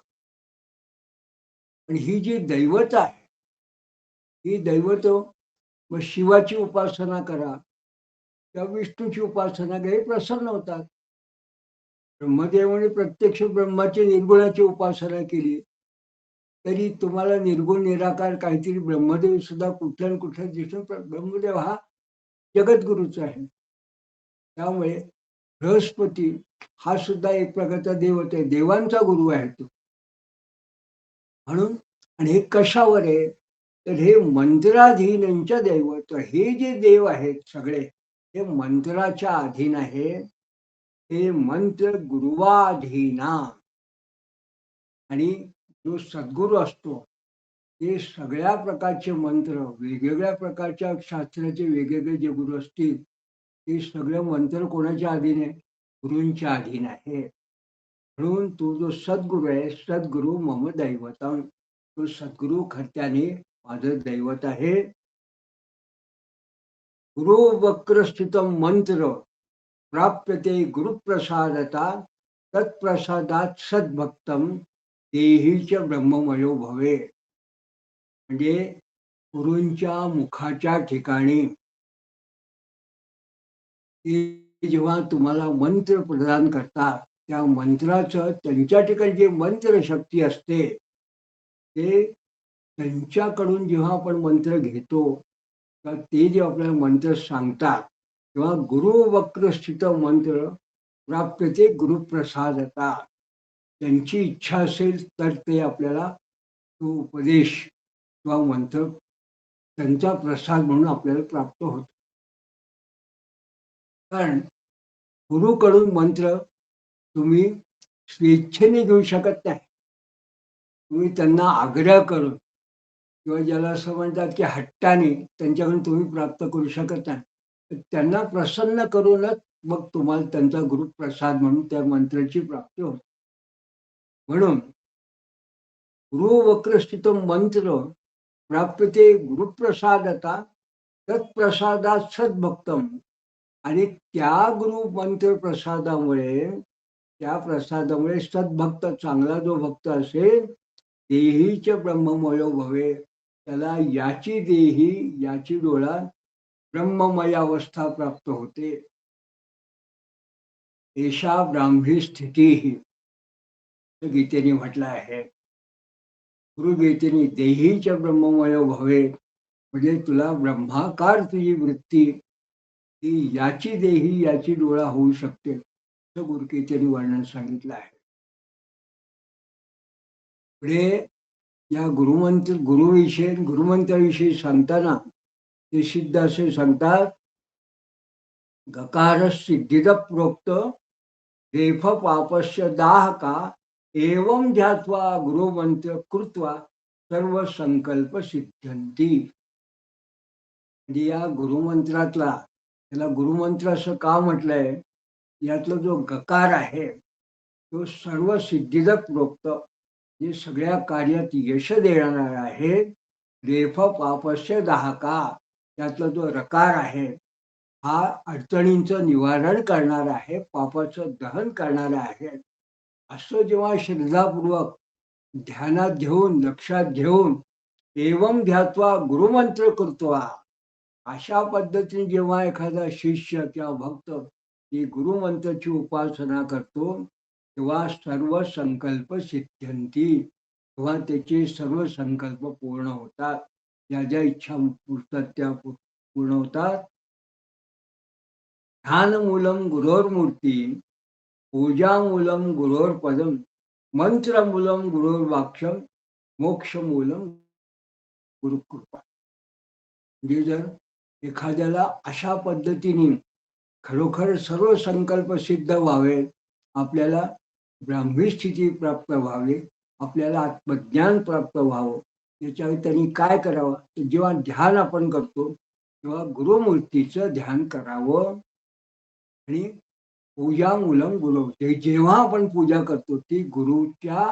आणि ही जी दैवत आहे, ही दैवत मग शिवाची उपासना करा किंवा विष्णूची उपासना घे प्रसन्न होतात. ब्रह्मदेवाने प्रत्यक्ष ब्रह्माची निर्गुणाची उपासना केली तरी तुम्हाला निर्गुण निराकार काहीतरी ब्रह्मदेव सुद्धा कुठल्या न कुठल्या दिसून ब्रह्मदेव हा जगद्गुरूचा आहे. त्यामुळे बृहस्पती हा सुद्धा एक प्रकारचा देवता आहे, देवांचा गुरु आहे तो. म्हणून आणि हे कशावर आहे तर हे मंत्राधीनांच्या दैवत. हे जे देव आहेत सगळे हे मंत्राच्या अधीन आहे. हे मंत्र गुरुवाधीना. आणि जो सद्गुरू असतो ते सगळ्या प्रकारचे मंत्र वेगवेगळ्या प्रकारच्या शास्त्राचे वेगवेगळे जे गुरु असतील ते सगळे मंत्र कोणाच्या अधीन आहे गुरूंच्या अधीन आहे. म्हणून तो जो सद्गुरू आहे सद्गुरू मम दैवतम, तो सद्गुरू खरत्याने माझं दैवत आहे. गुरु वक्रस्थितम मंत्र प्राप्यते गुरुप्रसादता तत्प्रसादात सद्भक्तम देहीच ब्रह्ममयो भवे. म्हणजे गुरूंच्या मुखाच्या ठिकाणी ते जेव्हा तुम्हाला मंत्र प्रदान करतात त्या मंत्राचं त्यांच्या ठिकाणी जे मंत्र शक्ती असते ते त्यांच्याकडून जेव्हा आपण मंत्र घेतो तर ते जे आपल्याला मंत्र सांगतात तेव्हा गुरु वक्रस्थित मंत्र प्राप्त ते गुरुप्रसादता. त्यांची इच्छा असेल तर ते आपल्याला तो उपदेश किंवा मंत्र त्यांचा प्रसाद म्हणून आपल्याला प्राप्त होतो. कारण गुरुकडून मंत्र तुम्ही स्वेच्छेने घेऊ शकत नाही. तुम्ही त्यांना आग्रह करून किंवा ज्याला असं म्हणतात की हट्टाने त्यांच्याकडून तुम्ही प्राप्त करू शकत नाही. तर त्यांना प्रसन्न करूनच मग तुम्हाला त्यांचा गुरुप्रसाद म्हणून त्या मंत्राची प्राप्ती होते. म्हणून गुरु वक्रस्थित मंत्र प्राप्यते गुरुप्रसादता तत्प्रसादात सद्भक्तम. आणि त्या गुरु मंत्र प्रसादामुळे त्या प्रसादामुळे सद्भक्त चांगला जो भक्त असेल देहीच ब्रह्ममयो भवे, त्याला याची देही याची डोळा ब्रह्ममय अवस्था प्राप्त होते. एषा ब्राह्मी स्थिती ही गीतेने म्हटलं आहे. गुरुगीतेने देहीच ब्रह्ममयो भवे म्हणजे तुला ब्रह्माकार तुझी वृत्ती ती याची देही याची डोळा होऊ शकते असं गुरुगीतेने वर्णन सांगितलं आहे. पुढे या गुरुमंत्राविषयी सांगताना ते सिद्ध असे सांगतात गकार सिद्धिद प्रोक्त रेफ पापस्य दाहका एवं ध्यात्वा गुरुमंत्र कृत्वा सर्व संकल्प सिद्ध्यंती. म्हणजे या गुरुमंत्रातला त्याला गुरुमंत्र असं का म्हटलंय यातला जो गकार आहे तो सर्व सिद्धीद प्रोक्त जे सगळ्या कार्यात यश देणार आहे. रेफ पापस्य दाहका त्यातला जो रकार आहे हा अडचणींचं निवारण करणार आहे, पापाचं दहन करणार आहे. असं जेव्हा श्रद्धापूर्वक ध्यानात घेऊन लक्षात घेऊन एवं ध्यात्वा गुरुमंत्र कृत्वा अशा पद्धतीने जेव्हा एखादा शिष्य किंवा भक्त ही गुरुमंत्राची उपासना करतो तेव्हा सर्व संकल्प सिद्ध्यंती, तेव्हा त्याचे सर्व संकल्प पूर्ण होतात. ज्या ज्या इच्छा पुरतात त्या पूर्ण होतात. ध्यानमूलम गुरोर्मूर्ती पूजामूलम गुरोर्पदम मंत्रमूलम गुरोर्वाक्यम मोक्षमूलम गुरुकृपा. म्हणजे जर एखाद्याला अशा पद्धतीने खरोखर सर्व संकल्प सिद्ध व्हावे, आपल्याला ब्राह्मी स्थिती प्राप्त व्हावे, आपल्याला आत्मज्ञान प्राप्त व्हावं, त्याच्यावर त्यांनी काय करावं तर जेव्हा ध्यान आपण करतो तेव्हा गुरुमूर्तीचं ध्यान करावं. आणि पूजा मूलम गुरु जेव्हा आपण पूजा करतो ती गुरुच्या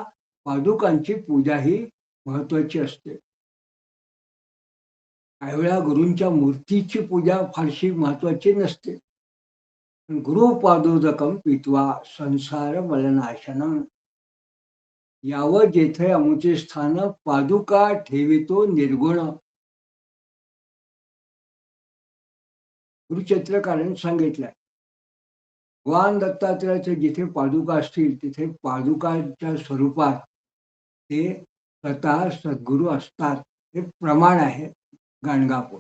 पादुकांची पूजा ही महत्वाची असते. काही वेळा गुरूंच्या मूर्तीची पूजा फारशी महत्वाची नसते. गुरुपादोदकं पीत्वा संसार मलनाशनम, यावं जेथे अमुचे स्थान पादुका ठेवितो निर्गुण. गुरुचरित्रकारांनी सांगितलंय, भगवान दत्तात्रयाचे जिथे पादुका असतील तिथे पादुकाच्या स्वरूपात ते स्वतः सद्गुरू असतात. हे प्रमाण आहे गाणगापूर.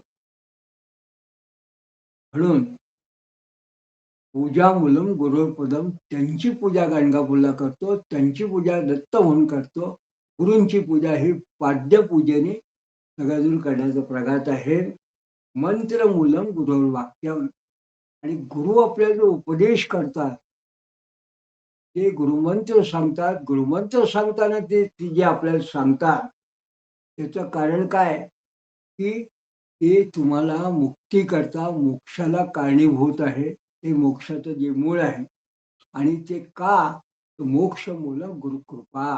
म्हणून पूजा मूलम गुरुपदम, त्यांची पूजा गाणगापूरला करतो, त्यांची पूजा दत्त म्हणून करतो. गुरूंची पूजा ही पाद्यपूजेने सगळ्याजून करण्याचा प्रघात आहे. मंत्र मूलम गुरुर्वाक्यम, आणि गुरु आपल्याला जो उपदेश करतात ते गुरुमंत्र सांगतात. गुरुमंत्र सांगताना ते जे आपल्याला सांगतात त्याचं कारण काय, की ते तुम्हाला मुक्ती करता मोक्षाला कारणीभूत आहे. ते मोक्षाचं जे मूळ आहे. आणि ते का, मोक्ष मूल गुरुकृपा.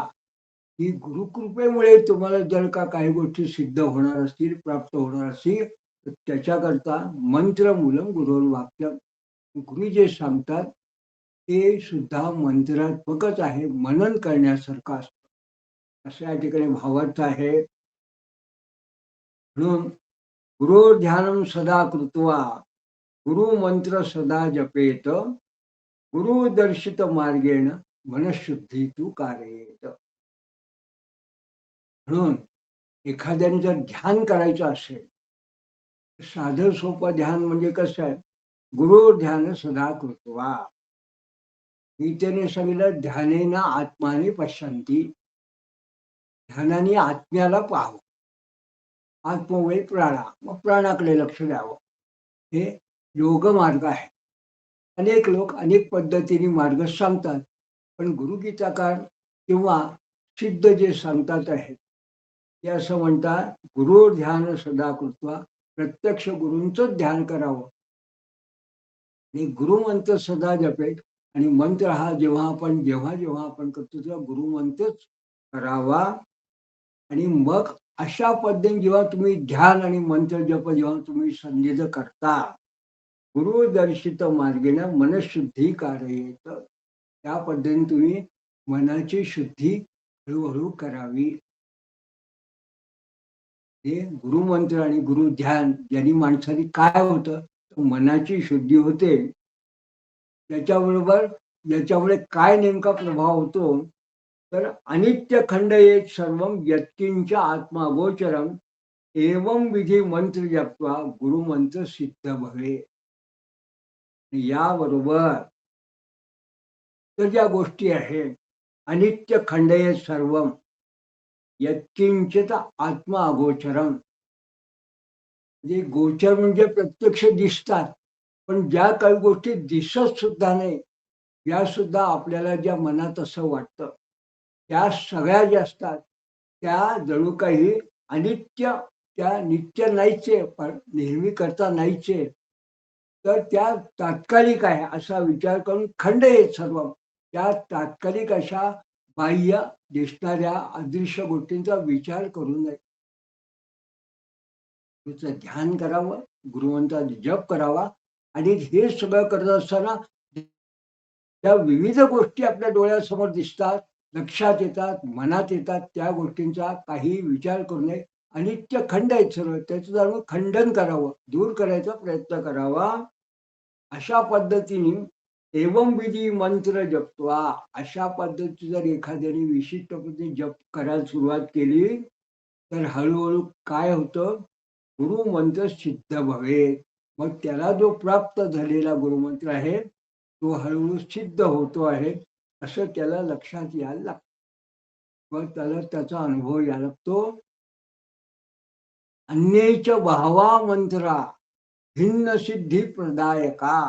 ही गुरुकृपेमुळे तुम्हाला जर का काही गोष्टी सिद्ध होणार असतील, प्राप्त होणार असतील, तर त्याच्याकरता मंत्र मूलम गुरुर्वाक्य, गुरु जे सांगतात ते सुद्धा मंत्रात्मकच आहे, मनन करण्यासारखं असतं, असं या ठिकाणी भावार्थ आहे. म्हणून गुरु ध्यानम सदा कृत्वा, गुरु मंत्र सदा जपेत, गुरु दर्शित मार्गेण मनशुद्धी तू कारयेत. म्हणून एखाद्याने जर ध्यान करायचं असेल, साधं सोपं ध्यान म्हणजे कसं आहे, गुरु ध्यान सदा कृत्वा. गीतेने सांगितलं, ध्यानेन आत्माने पश्यन्ति, ध्यानाने आत्म्याला पाहावं. आत्मवै प्राणा, मग प्राणाकडे लक्ष द्यावं. हे योग मार्ग आहे. अनेक लोक अनेक पद्धतीने मार्ग सांगतात, पण गुरुगीताकार किंवा सिद्ध जे सांगतात आहेत ते असं म्हणतात, गुरु ध्यान सदा कृत्वा, प्रत्यक्ष गुरूंचं ध्यान करावं. आणि गुरुमंत्र सदा जपेत, आणि मंत्र हा जेव्हा जेव्हा आपण करतो तेव्हा गुरुमंत्रच करावा. आणि मग अशा पद्धतीने जेव्हा तुम्ही ध्यान आणि मंत्र जप जेव्हा तुम्ही संनिध करता, गुरुदर्शित मार्गेण मनशुद्धी कारयेत, त्या पद्धतीने तुम्ही मनाची शुद्धी हळूहळू करावी. हे गुरुमंत्र आणि गुरु ध्यान यांनी माणसाने काय होतं, मनाची शुद्धी होते. त्याच्याबरोबर याच्यामुळे काय नेमका प्रभाव होतो, तर अनित्य खंडयेत सर्वं यत्किंच आत्मागोचरम, एवं विधी मंत्र जप्त्वा गुरुमंत्र सिद्ध भवे. याबरोबर तर ज्या गोष्टी आहेत, अनित्य खंडयेत सर्वं यत्किंचित आत्मा अगोचरम, म्हणजे गोचर म्हणजे प्रत्यक्ष दिसतात, पण ज्या काही गोष्टी दिसत सुद्धा नाही, या सुद्धा आपल्याला ज्या मनात असं वाटतं, त्या सगळ्या ज्या असतात त्या जणू काही अनित्य, त्या नित्य नाहीचे, पण नेहमी करता नाहीचे. तर त्या तात्कालिक आहे असा विचार करून खंड येत सर्व, त्या तात्कालिक अशा बाह्य दिसणाऱ्या अदृश्य गोष्टींचा विचार करू नये. त्याचं ध्यान करावं, गुरुवंताचा जप करावा. आणि हे सगळं करत असताना त्या विविध गोष्टी आपल्या डोळ्यासमोर दिसतात, लक्षात येतात, मनात येतात, त्या गोष्टींचा काही विचार करू नये. अनित्य खंड आहेत सर्व, त्याचं जाणून खंडन करावं, दूर करायचा प्रयत्न करावा. अशा पद्धतीने एवं विधी मंत्र जपत्वा, अशा पद्धतीची जर एखाद्याने विशिष्ट पद्धतीने जप करायला सुरुवात केली, तर हळूहळू काय होतं, गुरुमंत्र सिद्ध भवे. मग त्याला जो प्राप्त झालेला गुरुमंत्र आहे तो हळूहळू सिद्ध होतो आहे, असं त्याला लक्षात यायला लागतं. मग त्याला त्याचा अनुभव यायला लागतो. अन्यैच बहवा मंत्रा भिन्न सिद्धी प्रदायका,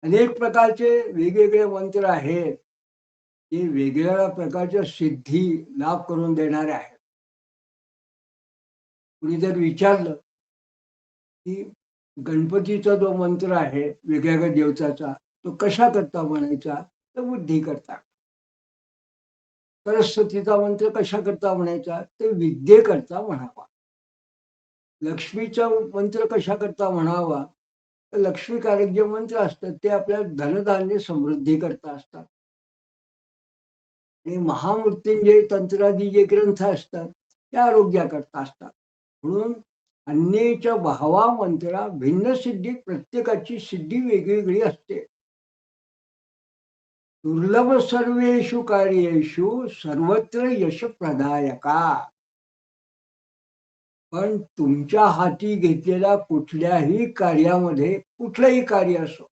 अनेक प्रकारचे वेगवेगळे मंत्र आहेत, ते वेगवेगळ्या प्रकारच्या सिद्धी लाभ करून देणारे आहेत. कुणी जर विचारलं की गणपतीचा जो मंत्र आहे वेगवेगळ्या देवताचा, तो कशा करता म्हणायचा, तर बुद्धी करता. सरस्वतीचा मंत्र कशाकरता म्हणायचा, ते विद्येकरता म्हणावा. लक्ष्मीचा मंत्र कशाकरता म्हणावा, तर लक्ष्मीकारक जे मंत्र असतात ते आपल्या धनधान्य समृद्धी करता असतात. आणि महामृत्युंजय तंत्रादी जे ग्रंथ असतात ते आरोग्याकरता असतात. म्हणून अन्येच्या बहवा मंत्रा भिन्न सिद्धी, प्रत्येकाची सिद्धी वेगवेगळी असते. दुर्लभ सर्वेषु कार्येषु सर्वत्र यश प्रदायका. पण तुमच्या हाती घेतलेल्या कुठल्याही कार्यामध्ये, कुठलंही कार्य असो,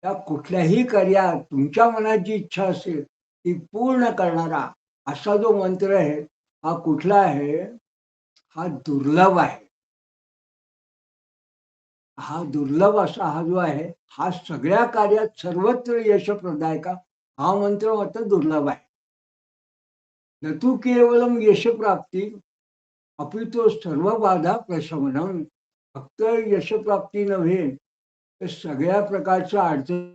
त्या कुठल्याही कार्यात तुमच्या मनात जी इच्छा असेल ती पूर्ण करणारा असा जो मंत्र आहे, हा कुठला आहे? हा दुर्लभ आहे. हा दुर्लभ असा हा जो आहे, हा सगळ्या कार्यात सर्वत्र यशप्रदायका हा मंत्र मात्र दुर्लभ आहे. न तू केवलम यशप्राप्ती अपितो सर्व बाधा प्रशमनम. फक्त यशप्राप्ती नव्हे तर सगळ्या प्रकारच्या अडचणी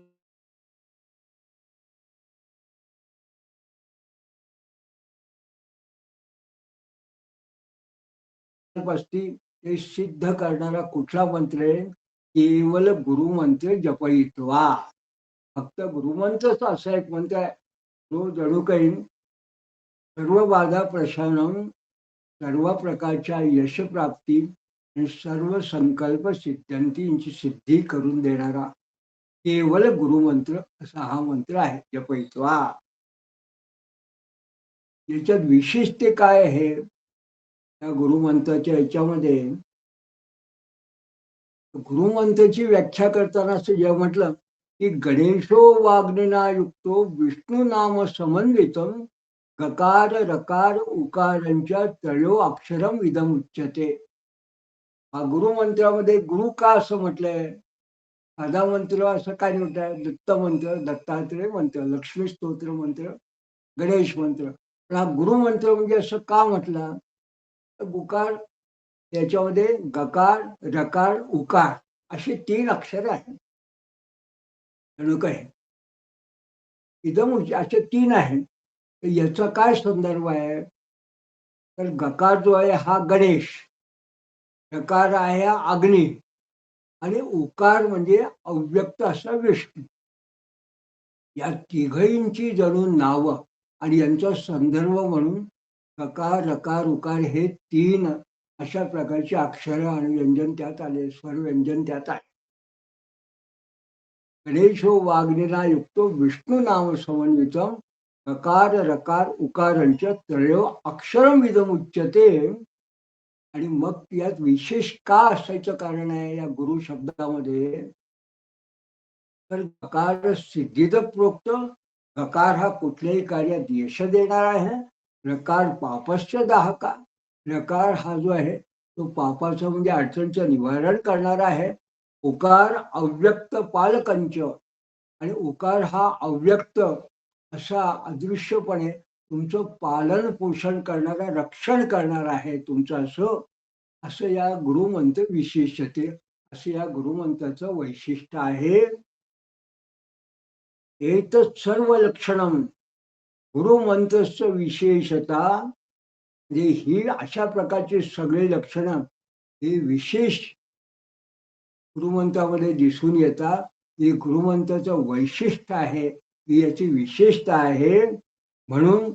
असती ते सिद्ध करणारा कुठला मंत्र आहे? केवल गुरुमंत्र जपयित्वा. फक्त गुरुमंत्रच असा एक मंत्र आहे, तो जणू काही सर्व बाधा प्रशमनम, सर्व प्रकारच्या यशप्राप्ती आणि सर्व संकल्प सिद्धांतींची सिद्धी करून देणारा केवल गुरुमंत्र असा हा मंत्र आहे, जपयित्वा. याच्यात विशेषते काय आहे? त्या गुरुमंत्राच्या याच्यामध्ये गुरुमंत्राची व्याख्या करताना असं जेव्हा म्हटलं की गणेशो वाग्निना युक्तो विष्णू नाम समन्वितम गकार रकार उकारांच्या तळो अक्षरम इदम उच्यते. हा गुरुमंत्रामध्ये गुरु का असं म्हटलंय? साधा मंत्र असं काय म्हटलंय? दत्त मंत्र, दत्तात्रय मंत्र, लक्ष्मी स्तोत्र मंत्र, गणेश मंत्र. पण हा गुरुमंत्र म्हणजे असं का म्हटलं? गुकार त्याच्यामध्ये गकार रकार उकार अशी 3 अक्षर आहेत. जणू काय इदम असे 3 आहेत. तर याचा काय संदर्भ आहे? तर गकार जो आहे हा गणेश, रकार आहे हा अग्नी आणि उकार म्हणजे अव्यक्त असा विष्णू. या तिघींची जणू नावं आणि यांचा संदर्भ म्हणून ककार रकार उकार हे 3 अशा प्रकारची अक्षरं आणि व्यंजन त्यात आले, स्वर व्यंजन त्यात आहे. गणेशो वाग्निना युक्तो विष्णू नाम समन्वितम ककार रकार उकारांच्या त्रयो अक्षरम इदम उच्यते. आणि मग यात विशेष का असायचं कारण आहे या गुरु शब्दामध्ये? तर गकार सिद्धीद प्रोक्त. गकार हा कुठल्याही कार्यात यश देणार आहे. रकार पापस्य दाहका. रकार हा जो आहे तो पापाचं म्हणजे अडचणचं निवारण करणारा आहे. उकार अव्यक्त पालकंच. आणि उकार हा अव्यक्त असा अदृश्यपणे तुमचं पालन पोषण करणारा, रक्षण करणार आहे तुमचं, असं असं या गुरुमंत्र विशेषते, असं या गुरुमंत्राचं वैशिष्ट्य आहे. एतत् सर्व लक्षणम गुरुमंत्रस्य विशेषता. म्हणजे ही अशा प्रकारचे सगळे लक्षणं हे विशेष गुरुमंत्रामध्ये दिसून येतात. हे गुरुमंत्राचं वैशिष्ट्य आहे, ही याची विशेषता आहे. म्हणून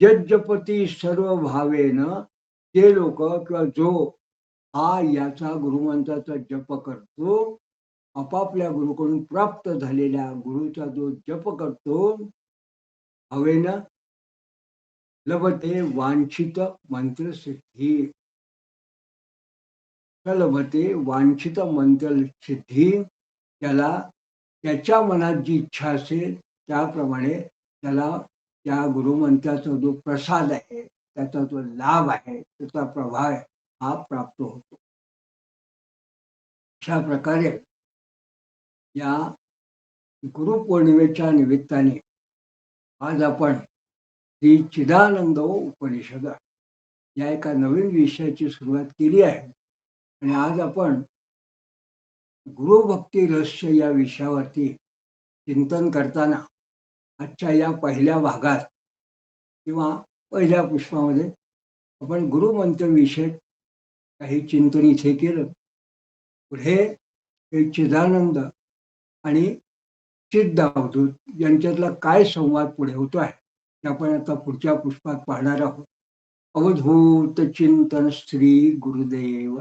यज्जपती सर्व भावेन, ते लोक किंवा जो हा याचा गुरुमंत्राचा जप करतो, आपापल्या गुरुकडून प्राप्त झालेल्या गुरुचा जो जप करतो, हवेन लभते वांछित मंत्र सिद्धी. लभते वांछित मंत्र सिद्धी. त्याला त्याच्या मनात जी इच्छा असेल त्याप्रमाणे त्याला त्या गुरुमंत्राचा जो प्रसाद आहे, त्याचा जो लाभ आहे, त्याचा प्रभाव आहे, हा प्राप्त होतो. अशा प्रकारे या गुरुपौर्णिमेच्या निमित्ताने आज आपण श्री चिदानंद उपनिषद या एका नवीन विषयाची सुरुवात केली आहे. आणि आज आपण गुरुभक्ती रहस्य या विषयावरती चिंतन करताना आजच्या या पहिल्या भागात किंवा पहिल्या पुष्पामध्ये आपण गुरुमंत्रविषयक काही चिंतन इथे केलं. पुढे हे चिदानंद आणि चिद अवधूत यांच्यातला काय संवाद पुढे होतो आहे ते आपण आता पुढच्या पुष्पात पाहणार आहोत. अवधूत चिंतन श्री गुरुदेव